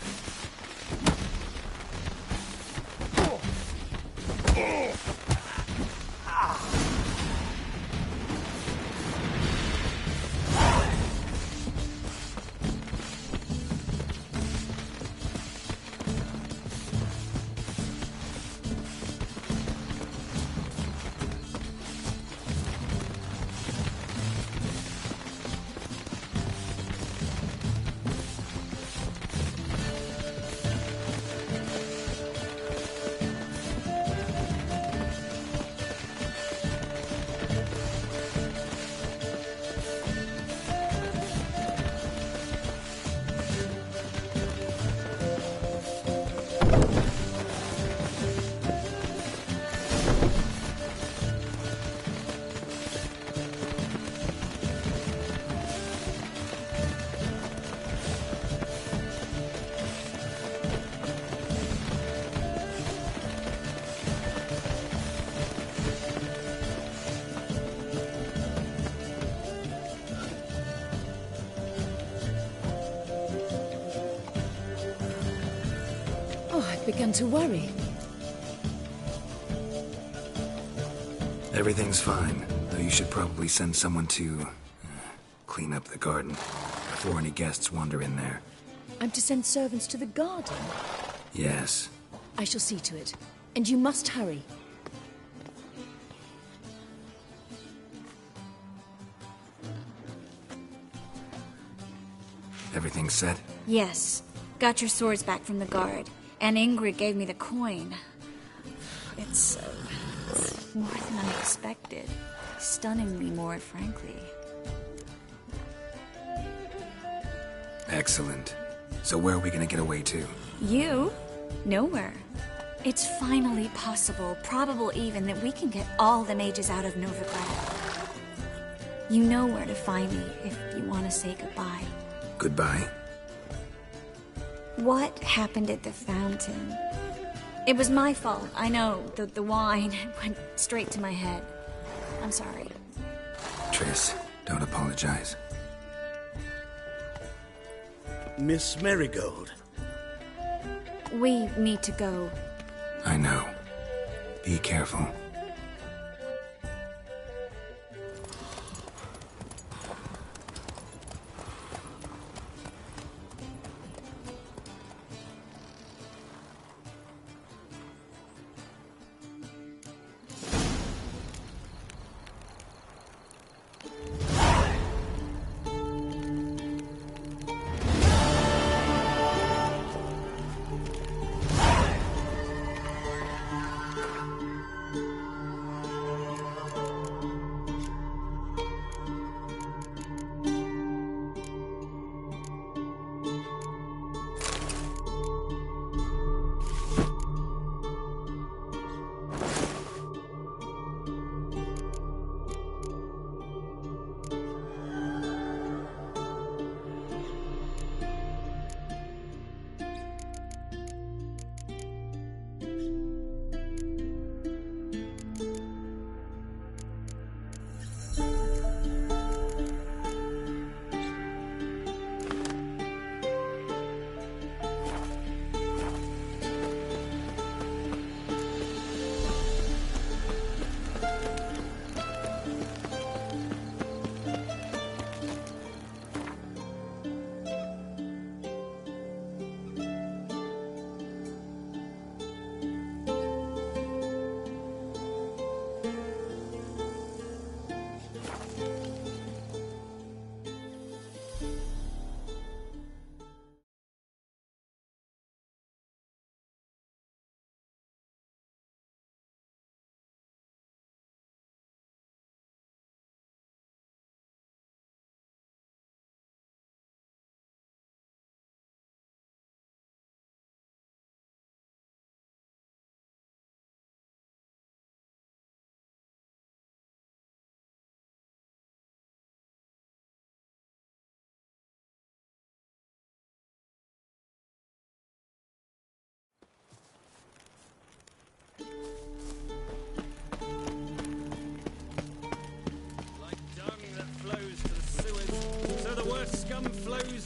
Oh, I've begun to worry. Everything's fine, though you should probably send someone to clean up the garden before any guests wander in there. I'm to send servants to the garden? Yes. I shall see to it. And you must hurry. Everything set? Yes. Got your swords back from the guard. And Ingrid gave me the coin. It's more than I expected. Stunningly more, frankly. Excellent. So where are we gonna get away to? You? Nowhere. It's finally possible, probable even, that we can get all the mages out of Novigrad. You know where to find me if you want to say goodbye. Goodbye? What happened at the fountain? It was my fault, I know. The wine went straight to my head. I'm sorry. Triss, don't apologize. Miss Marigold. We need to go. I know. Be careful.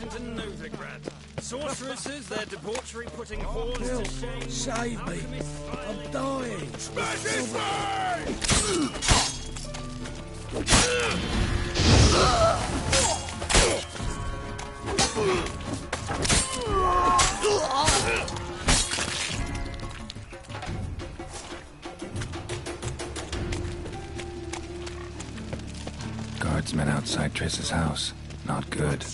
Into Novigrad. Sorceresses, their debauchery putting whores to shame. Save me! I'm dying! Smash his Guardsmen outside Triss's house. Not good.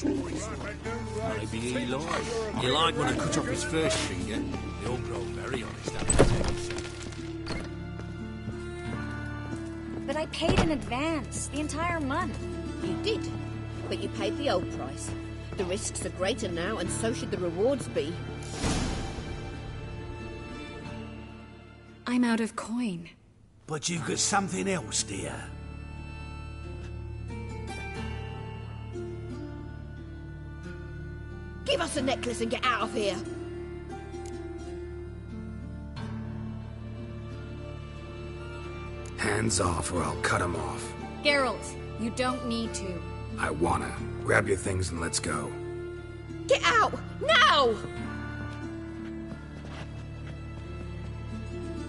Maybe he lied. He lied when I cut off his first finger. They all grow very honest after. But I paid in advance, the entire month. You did, but you paid the old price. The risks are greater now, and so should the rewards be. I'm out of coin. But you've got something else, dear. Give us a necklace and get out of here! Hands off or I'll cut them off. Geralt, you don't need to. I wanna. Grab your things and let's go. Get out! Now!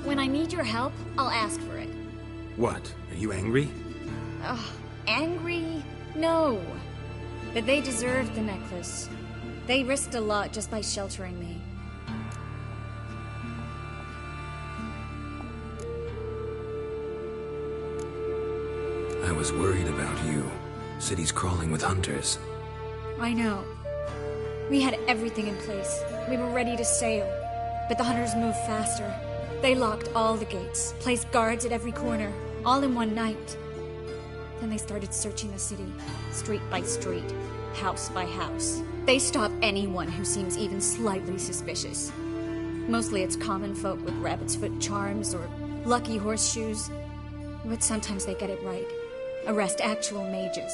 When I need your help, I'll ask for it. What? Are you angry? Ugh, angry? No. But they deserved the necklace. They risked a lot just by sheltering me. I was worried about you. City's crawling with hunters. I know. We had everything in place. We were ready to sail. But the hunters moved faster. They locked all the gates, placed guards at every corner, all in one night. Then they started searching the city, street by street, house by house. They stop anyone who seems even slightly suspicious. Mostly it's common folk with rabbit's foot charms or lucky horseshoes. But sometimes they get it right. Arrest actual mages.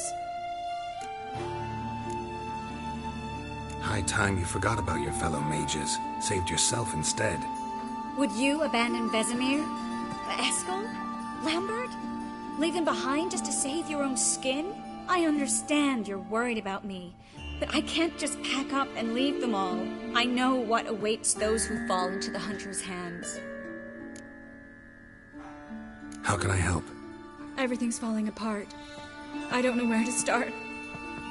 High time you forgot about your fellow mages. Saved yourself instead. Would you abandon Vesemir? Eskel? Lambert? Leave them behind just to save your own skin? I understand you're worried about me, but I can't just pack up and leave them all. I know what awaits those who fall into the Hunter's hands. How can I help? Everything's falling apart. I don't know where to start.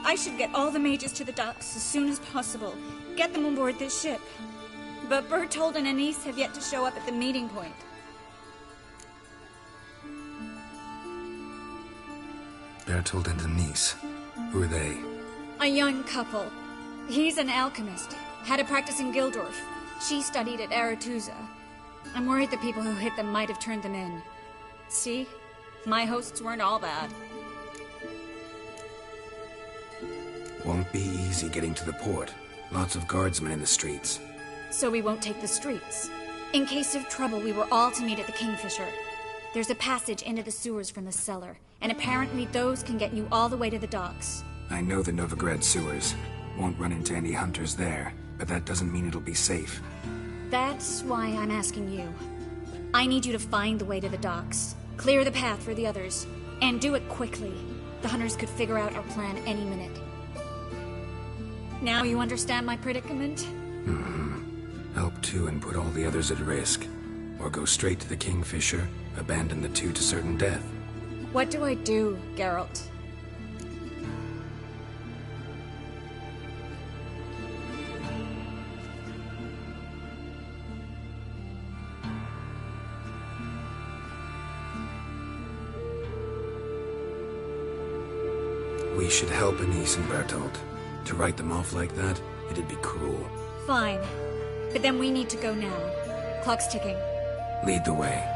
I should get all the mages to the docks as soon as possible. Get them on board this ship. But Bertold and Anise have yet to show up at the meeting point. Bertold and Anise. Who are they? A young couple. He's an alchemist. Had a practice in Gildorf. She studied at Aretuza. I'm worried the people who hit them might have turned them in. See? My hosts weren't all bad. Won't be easy getting to the port. Lots of guardsmen in the streets. So we won't take the streets. In case of trouble, we were all to meet at the Kingfisher. There's a passage into the sewers from the cellar, and apparently those can get you all the way to the docks. I know the Novigrad sewers. Won't run into any hunters there, but that doesn't mean it'll be safe. That's why I'm asking you. I need you to find the way to the docks, clear the path for the others, and do it quickly. The hunters could figure out our plan any minute. Now you understand my predicament? Help two and put all the others at risk. Or go straight to the Kingfisher, abandon the two to certain death. What do I do, Geralt? We should help Anise and Bertold. To write them off like that, it'd be cruel. Fine. But then we need to go now. Clock's ticking. Lead the way.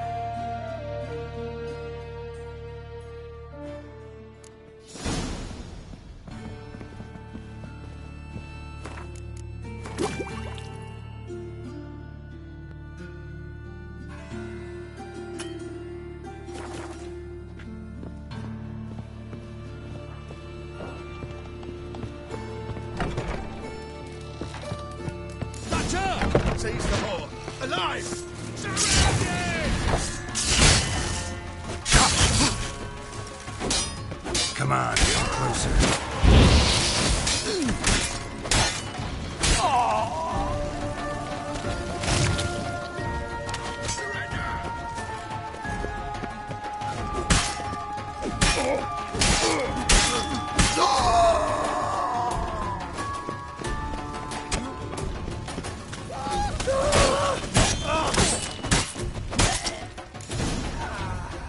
Seize the whore! Alive! Surrounded! Come on, get closer.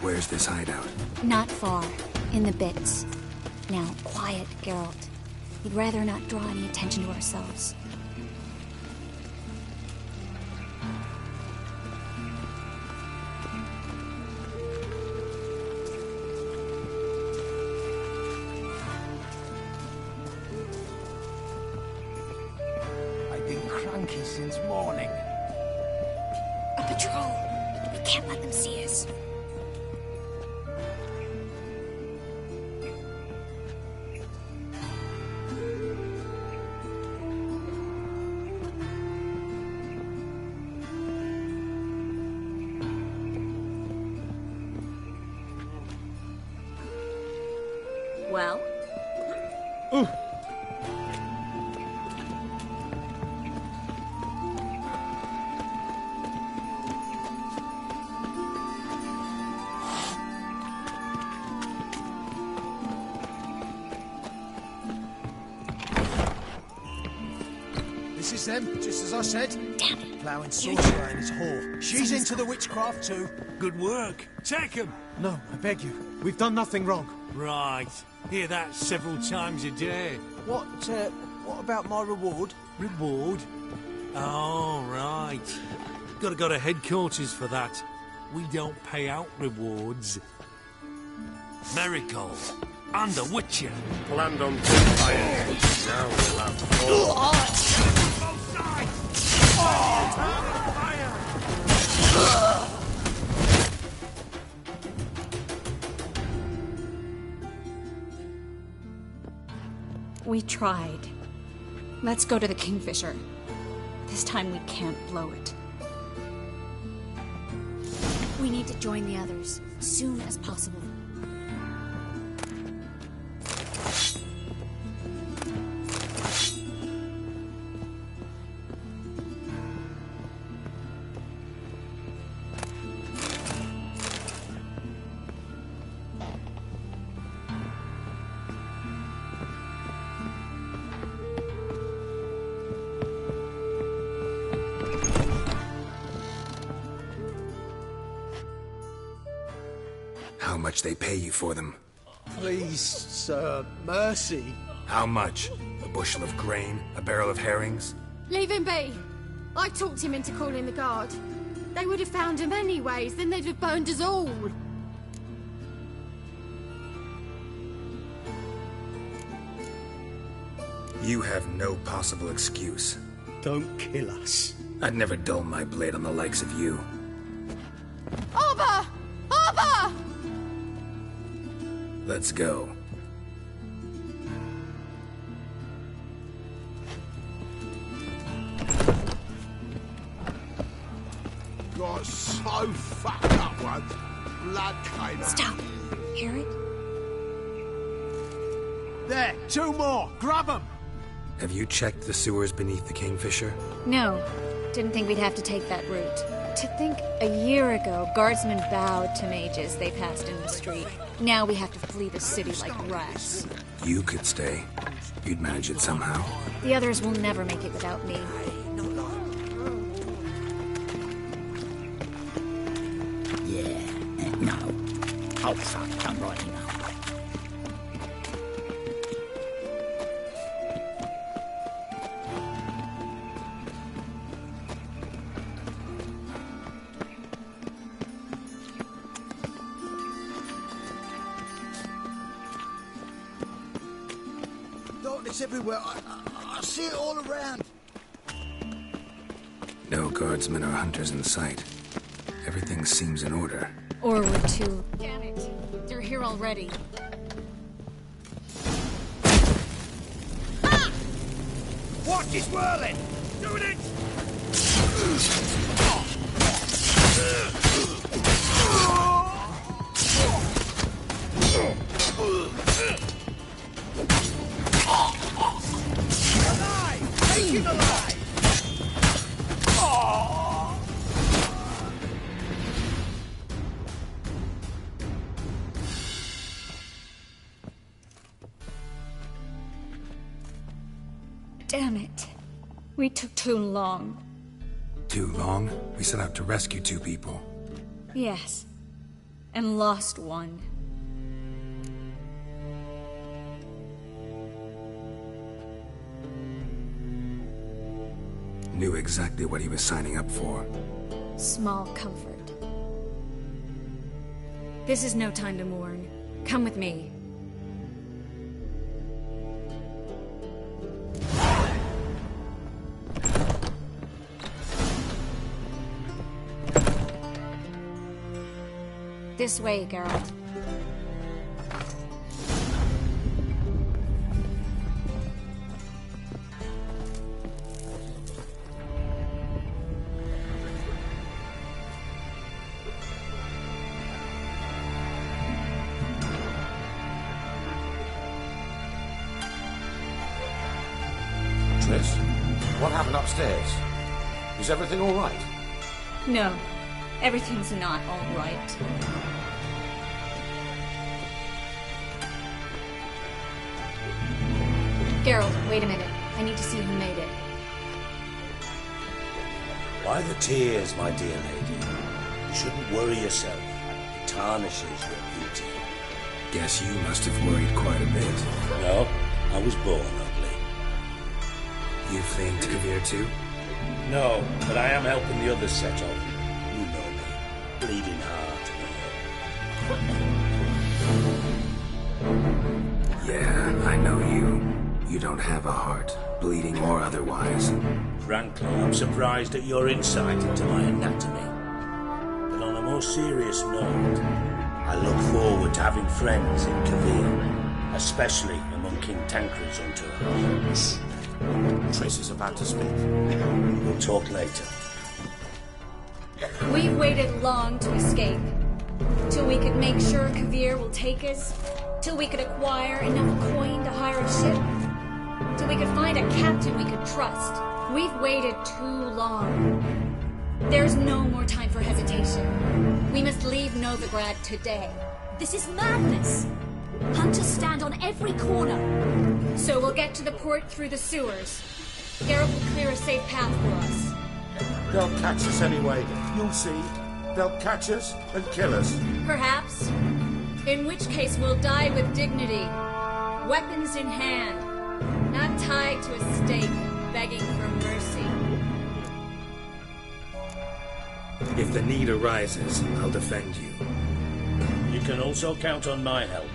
Where's this hideout? Not far. In the bits. Now, quiet, Geralt. We'd rather not draw any attention to ourselves. I've been cranky since morning. A patrol! We can't let them see us. Well? Ooh. This is them, just as I said. Damn it. Ploughing sorcerer and his whore. She's into the witchcraft too. Good work. Take him. No, I beg you. We've done nothing wrong. Right. Hear that several times a day. What about my reward? Reward? Oh, right. Gotta go to headquarters for that. We don't pay out rewards. Marigold, under Witcher. Planned on fire. Now we'll have four. Both We tried. Let's go to the Kingfisher. This time we can't blow it. We need to join the others, as soon as possible. How much they pay you for them? Please, sir, mercy. How much? A bushel of grain? A barrel of herrings? Leave him be. I talked him into calling the guard. They would have found him anyways, then they'd have burned us all. You have no possible excuse. Don't kill us. I'd never dull my blade on the likes of you. Arba! Arba! Let's go. Got so fucked up once. Blood came out. Stop. Hear it? There, 2 more. Grab them. Have you checked the sewers beneath the Kingfisher? No. Didn't think we'd have to take that route. To think a year ago, guardsmen bowed to mages they passed in the street. Now we have to flee the city like rats. You could stay. You'd manage it somehow. The others will never make it without me. Yeah, no. Oh, fuck, come right now. Darkness everywhere. I see it all around. No guardsmen or hunters in sight. Everything seems in order. Or we're too... Damn it. They're here already. Ah! Watch is whirling! Doing it! Alive! Take him alive! Damn it. We took too long. Too long? We set out to rescue 2 people. Yes. And lost one. Knew exactly what he was signing up for. Small comfort. This is no time to mourn. Come with me. This way, Geralt. Triss, what happened upstairs? Is everything all right? No, everything's not all right. Geralt, wait a minute. I need to see who made it. Why the tears, my dear lady? You shouldn't worry yourself. It tarnishes your beauty. Guess you must have worried quite a bit. No, I was born ugly. You fleeing to Kavir too? No, but I am helping the others settle. You know me. Bleeding heart. I know you. You don't have a heart, bleeding or otherwise. Frankly, I'm surprised at your insight into my anatomy. But on a more serious note, I look forward to having friends in Kavir, especially among King Tancred's entourage. Triss is about to speak. We'll talk later. We've waited long to escape. Till we could make sure Kavir will take us. Till we could acquire enough coin to hire a ship. Till we could find a captain we could trust. We've waited too long. There's no more time for hesitation. We must leave Novigrad today. This is madness. Hunters stand on every corner. So we'll get to the port through the sewers. Geralt will clear a safe path for us. They'll catch us anyway. You'll see. They'll catch us and kill us. Perhaps. In which case we'll die with dignity. Weapons in hand. Not tied to a stake, begging for mercy. If the need arises, I'll defend you. You can also count on my help.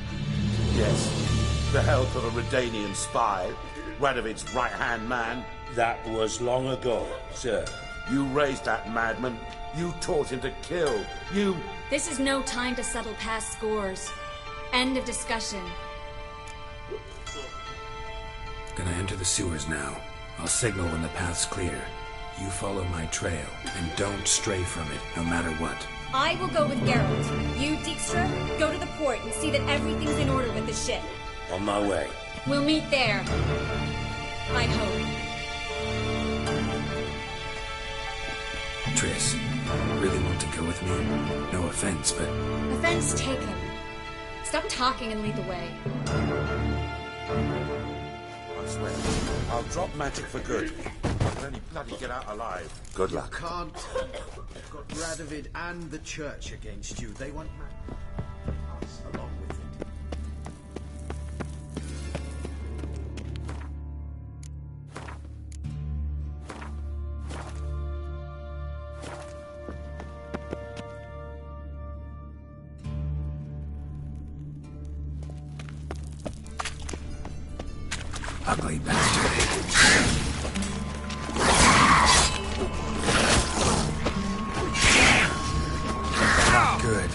Yes, the help of a Redanian spy, Radovid's right-hand man. That was long ago, sir. You raised that madman. You taught him to kill. You... This is no time to settle past scores. End of discussion. Gonna enter the sewers now. I'll signal when the path's clear. You follow my trail, and don't stray from it, no matter what. I will go with Geralt. You, Dijkstra, go to the port and see that everything's in order with the ship. On my way. We'll meet there. I hope. Triss, really want to go with me? No offense, but... Offense taken. Stop talking and lead the way. I swear, I'll drop magic for good. I can only bloody get out alive. Good luck. You can't. You've got Radovid and the church against you. They want us along with it. Ugly bastard. Not good.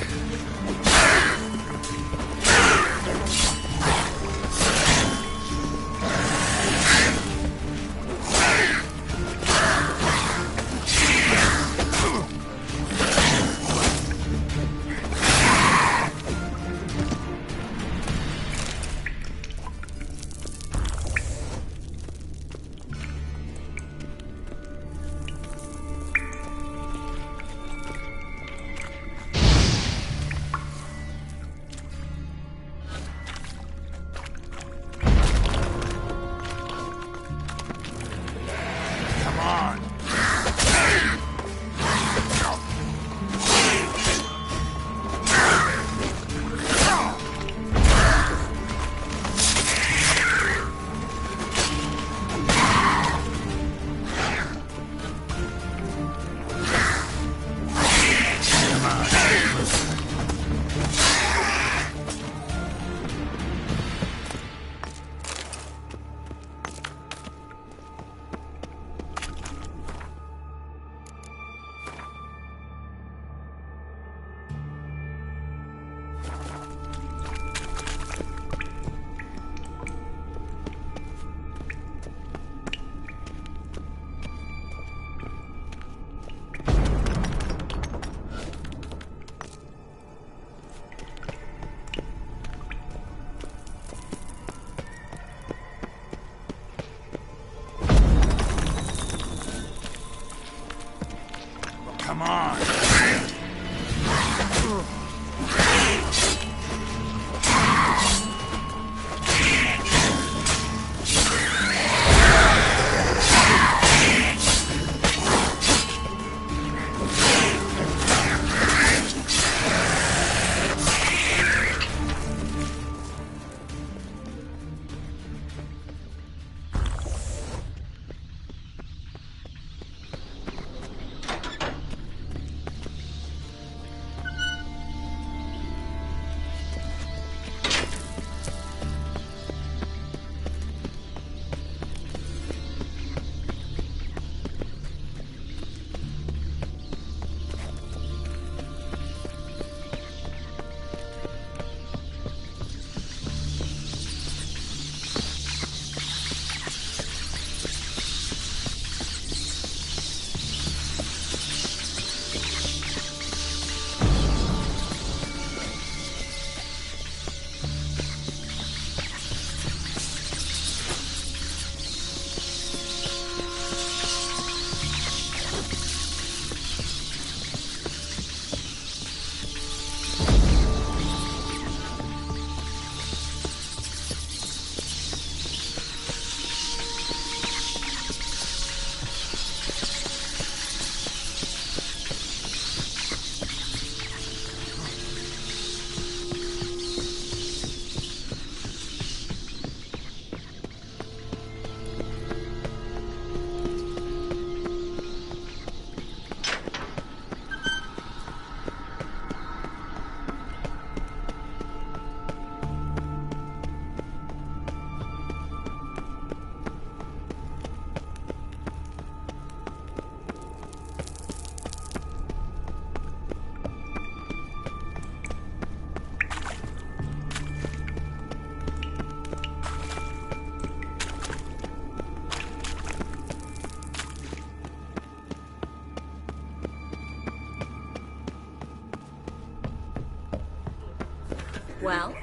Well?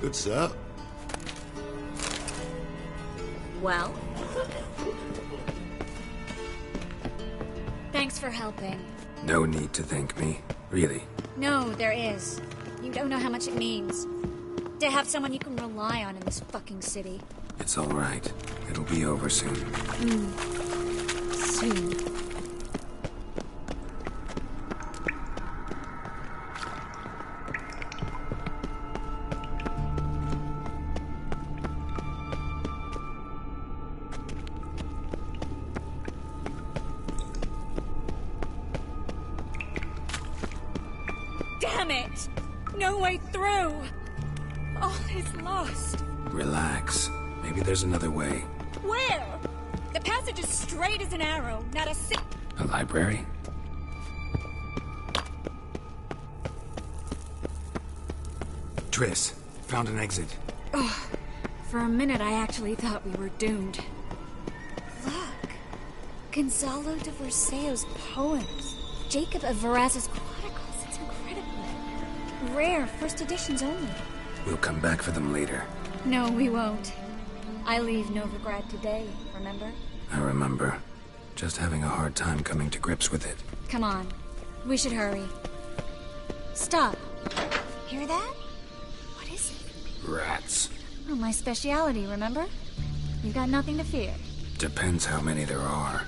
Good, sir. Well? Thanks for helping. No need to thank me. Really. No, there is. You don't know how much it means. To have someone you can rely on in this fucking city. It's all right. It'll be over soon. Soon. Damn it! No way through! All is lost. Relax. Maybe there's another way. Where? The passage is straight as an arrow, not a A library? Triss, found an exit. Oh, for a minute I actually thought we were doomed. Look. Gonzalo de Verseo's poems. Jacob of Veraz's chronicles. It's incredible. Rare, first editions only. We'll come back for them later. No, we won't. I leave Novigrad today, remember? I remember. Just having a hard time coming to grips with it. Come on. We should hurry. Stop. Hear that? What is it? Rats. Oh, my speciality, remember? You've got nothing to fear. Depends how many there are.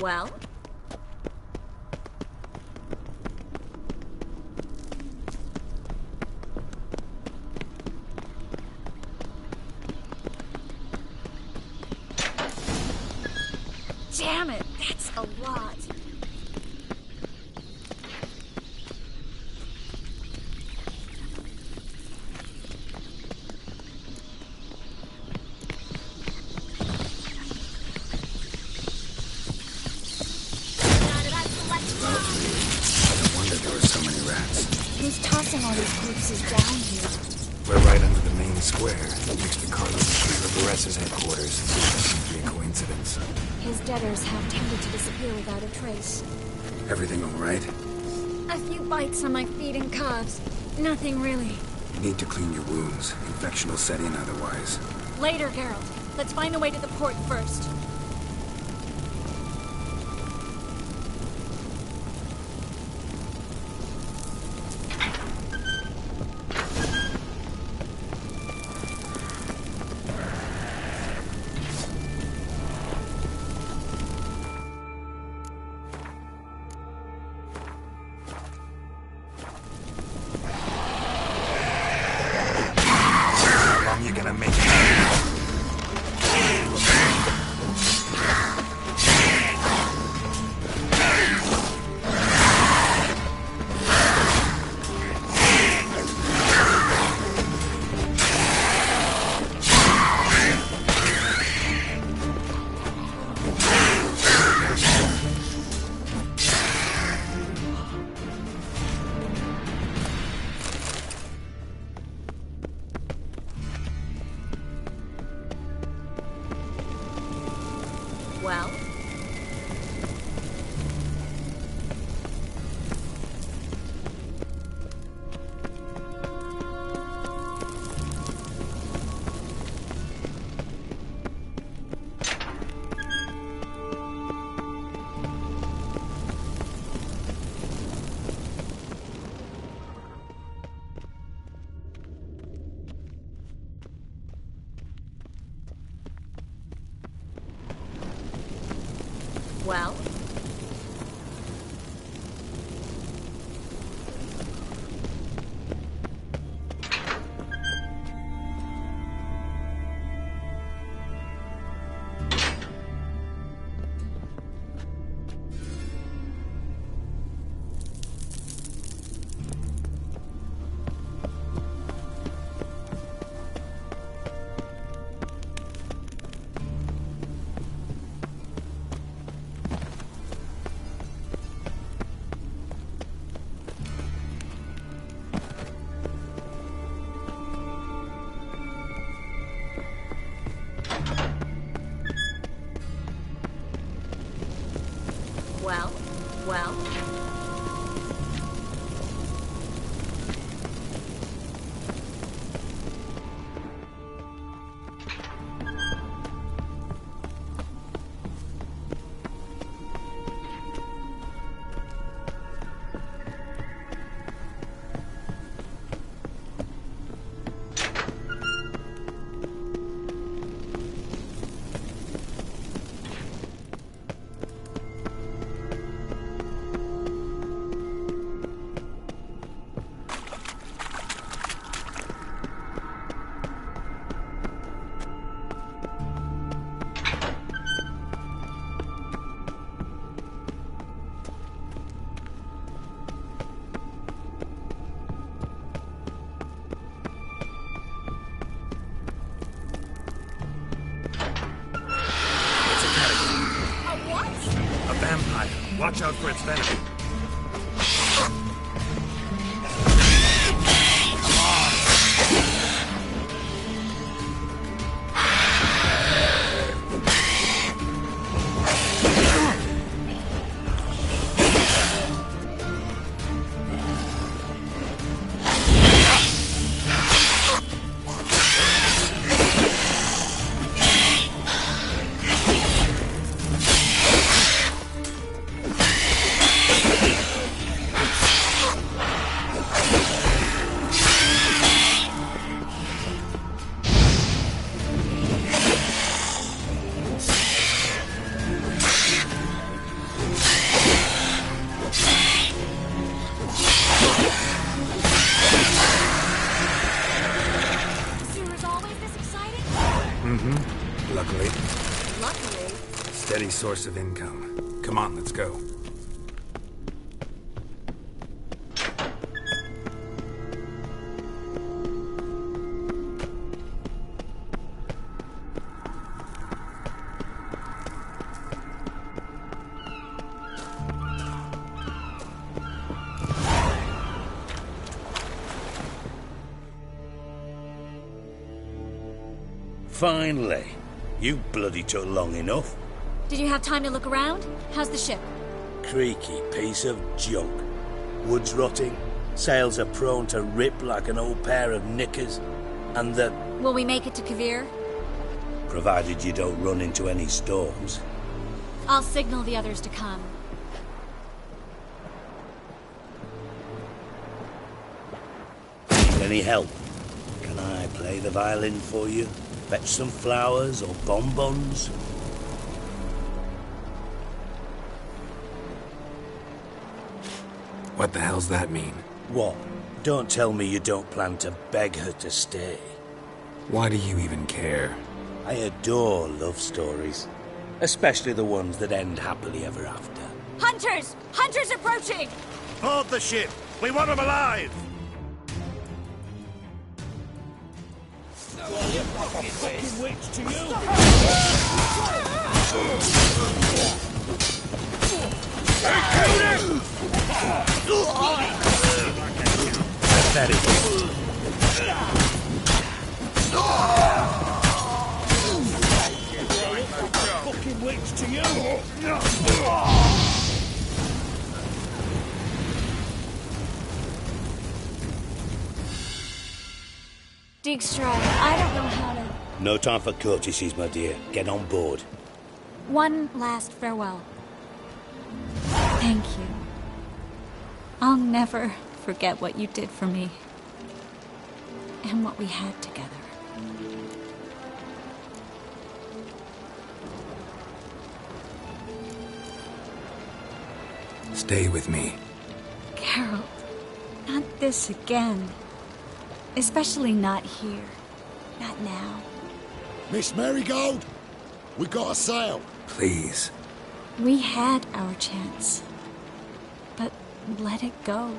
Well? Damn it, that's a lot. Who's tossing all these corpses down here? We're right under the main square, next to Carlos Riveres's headquarters. That can't be a coincidence. His debtors have tended to disappear without a trace. Everything all right? A few bites on my feet and calves. Nothing really. You need to clean your wounds. Infection will set in otherwise. Later, Geralt. Let's find the way to the port first. Well? Well? Well, well. Watch out for its venom. Luckily. Luckily? Steady source of income. Come on, let's go. Finally. You bloody took long enough. Did you have time to look around? How's the ship? Creaky piece of junk. Wood's rotting, sails are prone to rip like an old pair of knickers, and the... Will we make it to Kavir? Provided you don't run into any storms. I'll signal the others to come. Need any help? Can I play the violin for you? Fetch some flowers or bonbons? What the hell's that mean? What? Don't tell me you don't plan to beg her to stay. Why do you even care? I adore love stories. Especially the ones that end happily ever after. Hunters! Hunters approaching! Board the ship! We want them alive! Fucking witch to you! Pathetic. Fucking witch to you! Dijkstra, I don't know how to... No time for courtesies, my dear. Get on board. One last farewell. Thank you. I'll never forget what you did for me. And what we had together. Stay with me. Carol, not this again. Especially not here. Not now. Miss Marigold, we got a sail. Please. We had our chance. But let it go.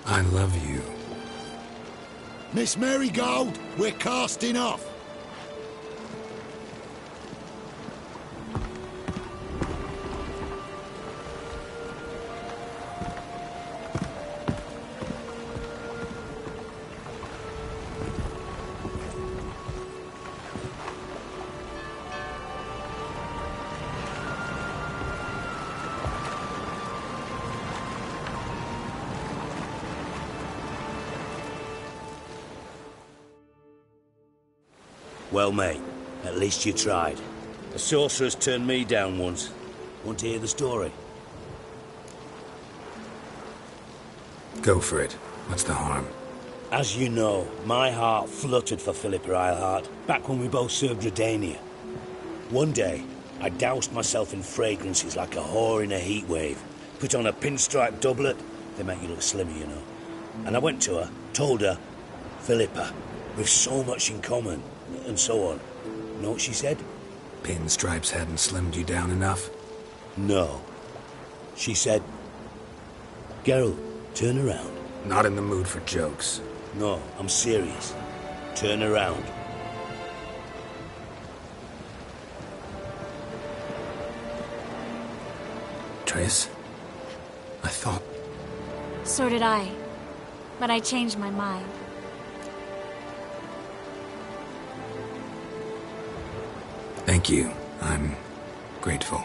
I love you. Miss Marigold, we're casting off. Well, mate, at least you tried. A sorceress turned me down once. Want to hear the story? Go for it. What's the harm? As you know, my heart fluttered for Philippa Eilhart back when we both served Redania. One day, I doused myself in fragrances like a whore in a heat wave. Put on a pinstripe doublet. They make you look slimmer, you know. And I went to her, told her, Philippa, we've so much in common, and so on. Know what she said? Pinstripes hadn't slimmed you down enough? No. She said, Geralt, turn around. Not in the mood for jokes. No, I'm serious. Turn around. Triss? I thought... So did I. But I changed my mind. Thank you. I'm grateful.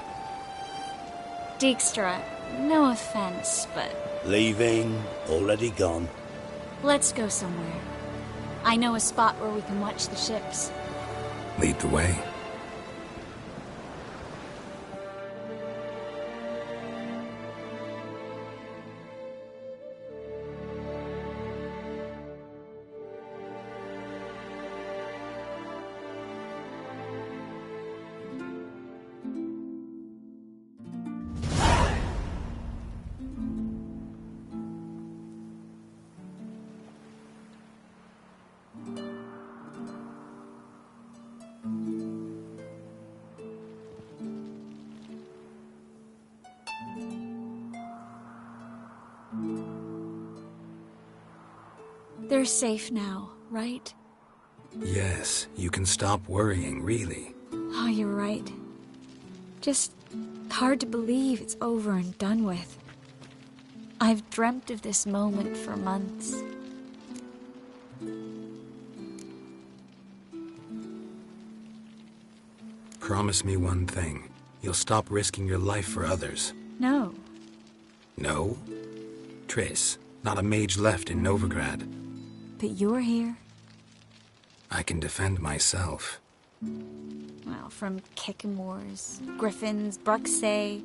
Dijkstra, no offense, but... Leaving, already gone. Let's go somewhere. I know a spot where we can watch the ships. Lead the way. They're safe now, right? Yes, you can stop worrying, really. Oh, you're right. Just hard to believe it's over and done with. I've dreamt of this moment for months. Promise me one thing. You'll stop risking your life for others. No. No? Triss, not a mage left in Novigrad. But you're here. I can defend myself. Well, from kickin' wars, griffins, Bruxay,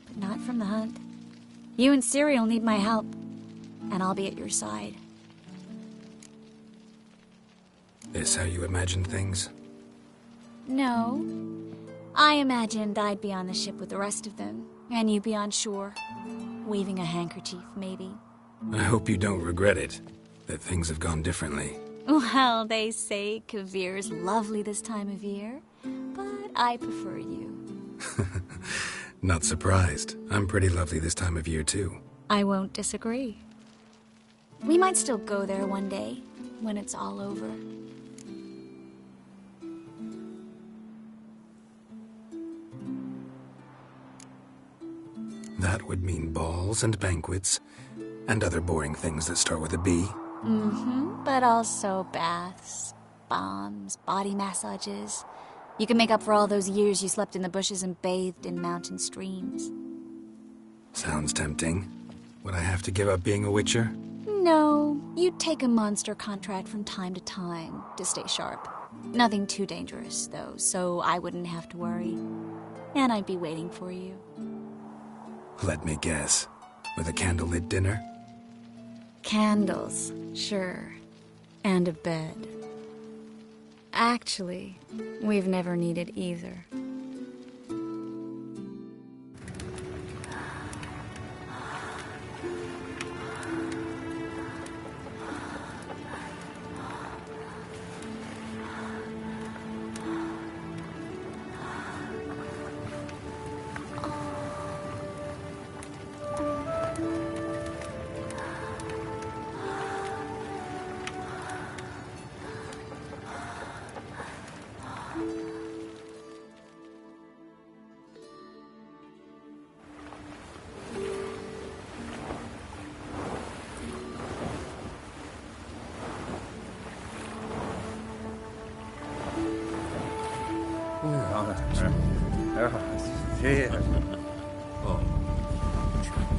but not from the hunt. You and Ciri'll need my help, and I'll be at your side. This how you imagine things? No. I imagined I'd be on the ship with the rest of them, and you be on shore, waving a handkerchief, maybe. I hope you don't regret it, that things have gone differently. Well, they say Kavir's lovely this time of year, but I prefer you. Not surprised. I'm pretty lovely this time of year, too. I won't disagree. We might still go there one day, when it's all over. That would mean balls and banquets, and other boring things that start with a B. Mm-hmm, but also baths, bombs, body massages. You can make up for all those years you slept in the bushes and bathed in mountain streams. Sounds tempting. Would I have to give up being a witcher? No, you'd take a monster contract from time to time to stay sharp. Nothing too dangerous, though, so I wouldn't have to worry. And I'd be waiting for you. Let me guess. With a candlelit dinner? Candles, sure. And a bed. Actually, we've never needed either.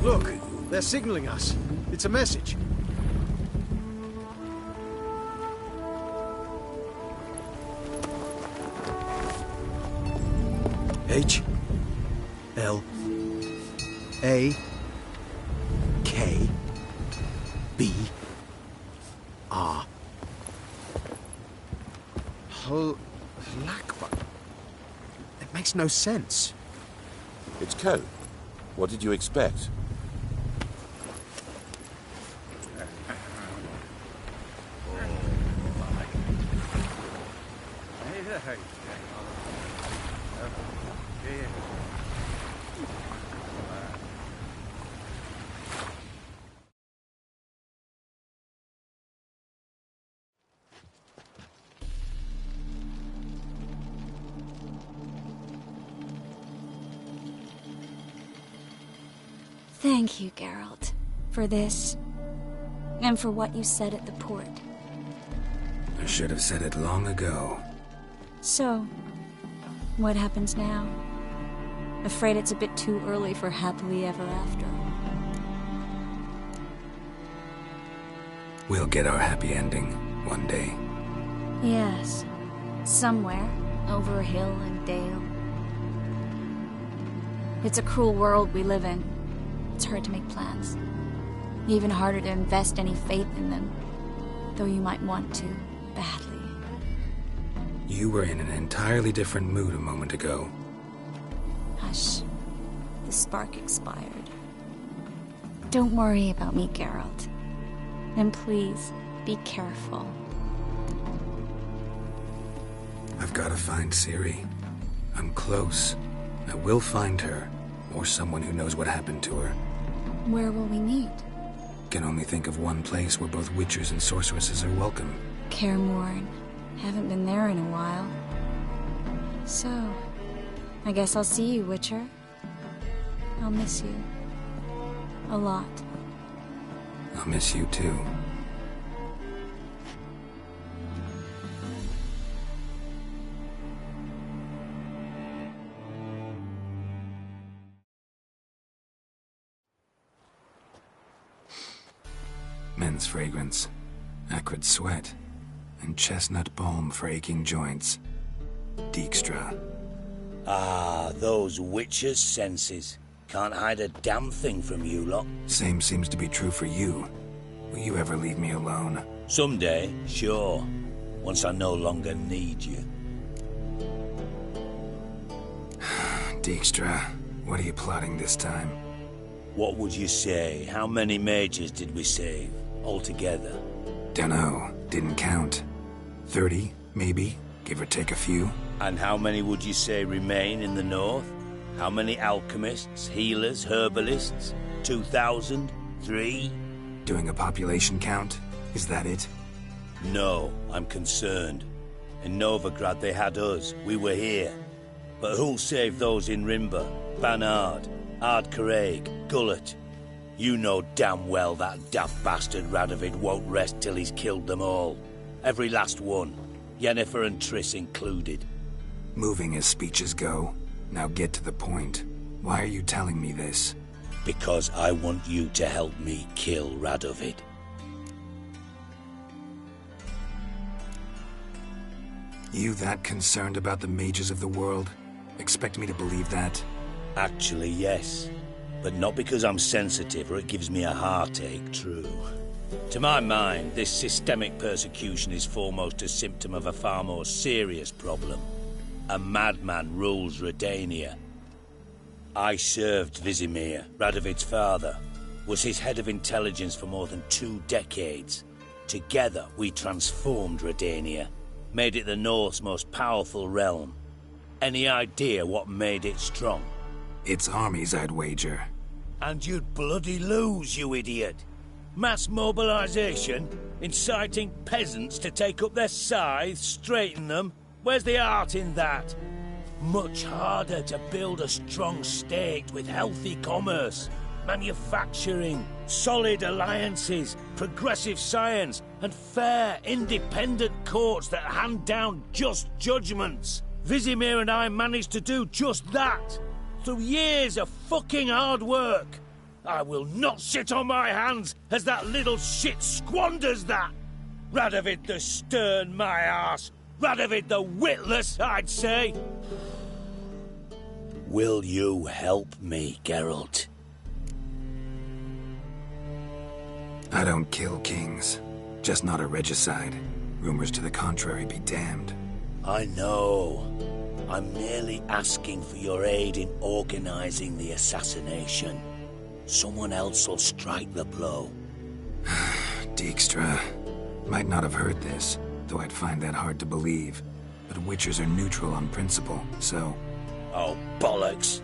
Look, they're signaling us. It's a message. H L A K B R. Halakba. It makes no sense. It's code. What did you expect? Thank you, Geralt, for this, and for what you said at the port. I should have said it long ago. So, what happens now? Afraid it's a bit too early for happily ever after. We'll get our happy ending one day. Yes, somewhere, over hill and dale. It's a cruel world we live in. It's hard to make plans. Even harder to invest any faith in them, though you might want to, badly. You were in an entirely different mood a moment ago. Hush. The spark expired. Don't worry about me, Geralt. And please, be careful. I've got to find Ciri. I'm close. I will find her, or someone who knows what happened to her. Where will we meet? Can only think of one place where both witchers and sorceresses are welcome. Kaer Morhen. Haven't been there in a while. So, I guess I'll see you, Witcher. I'll miss you. A lot. I'll miss you too. Men's fragrance, acrid sweat, and chestnut balm for aching joints. Dijkstra. Ah, those witches' senses. Can't hide a damn thing from you lot. Same seems to be true for you. Will you ever leave me alone? Someday, sure. Once I no longer need you. Dijkstra, what are you plotting this time? What would you say? How many mages did we save, altogether? Dunno. Didn't count. 30, maybe, give or take a few. And how many would you say remain in the north? How many alchemists, healers, herbalists? 2,000? 3? Doing a population count? Is that it? No, I'm concerned. In Novigrad they had us. We were here. But who'll save those in Rimba? Banard, Ardcaraig, Gullet? You know damn well that daft bastard Radovid won't rest till he's killed them all. Every last one. Yennefer and Triss included. Moving as speeches go. Now get to the point. Why are you telling me this? Because I want you to help me kill Radovid. You that concerned about the mages of the world? Expect me to believe that? Actually, yes. But not because I'm sensitive or it gives me a heartache, true. To my mind, this systemic persecution is foremost a symptom of a far more serious problem. A madman rules Redania. I served Vizimir, Radovid's father, was his head of intelligence for more than 2 decades. Together, we transformed Redania, made it the North's most powerful realm. Any idea what made it strong? Its armies, I'd wager. And you'd bloody lose, you idiot. Mass mobilization, inciting peasants to take up their scythes, straighten them. Where's the art in that? Much harder to build a strong state with healthy commerce, manufacturing, solid alliances, progressive science, and fair, independent courts that hand down just judgments. Vizimir and I managed to do just that, through years of fucking hard work. I will not sit on my hands as that little shit squanders that. Radovid the stern, my arse. Radovid the witless, I'd say. Will you help me, Geralt? I don't kill kings. Just not a regicide. Rumors to the contrary be damned. I know. I'm merely asking for your aid in organizing the assassination. Someone else will strike the blow. Dijkstra. Might not have heard this, though I'd find that hard to believe. But Witchers are neutral on principle, so... Oh, bollocks.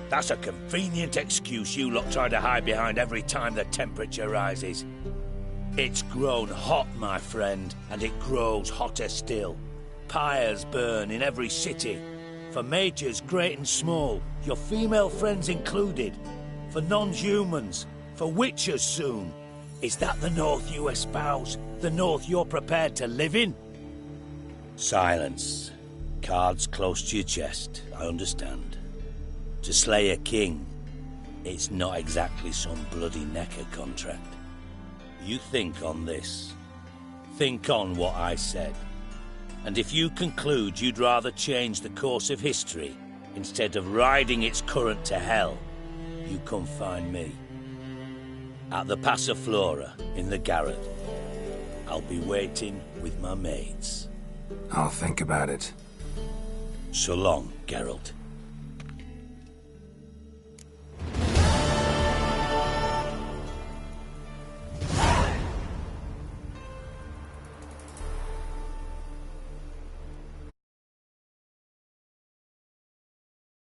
That's a convenient excuse you lot try to hide behind every time the temperature rises. It's grown hot, my friend, and it grows hotter still. Pyres burn in every city. For mages great and small, your female friends included. For non-humans, for witchers soon. Is that the North you espouse? The North you're prepared to live in? Silence. Cards close to your chest, I understand. To slay a king, it's not exactly some bloody necker contract. You think on this. Think on what I said. And if you conclude you'd rather change the course of history instead of riding its current to hell, you come find me. At the Passiflora, in the garret. I'll be waiting with my mates. I'll think about it. So long, Geralt.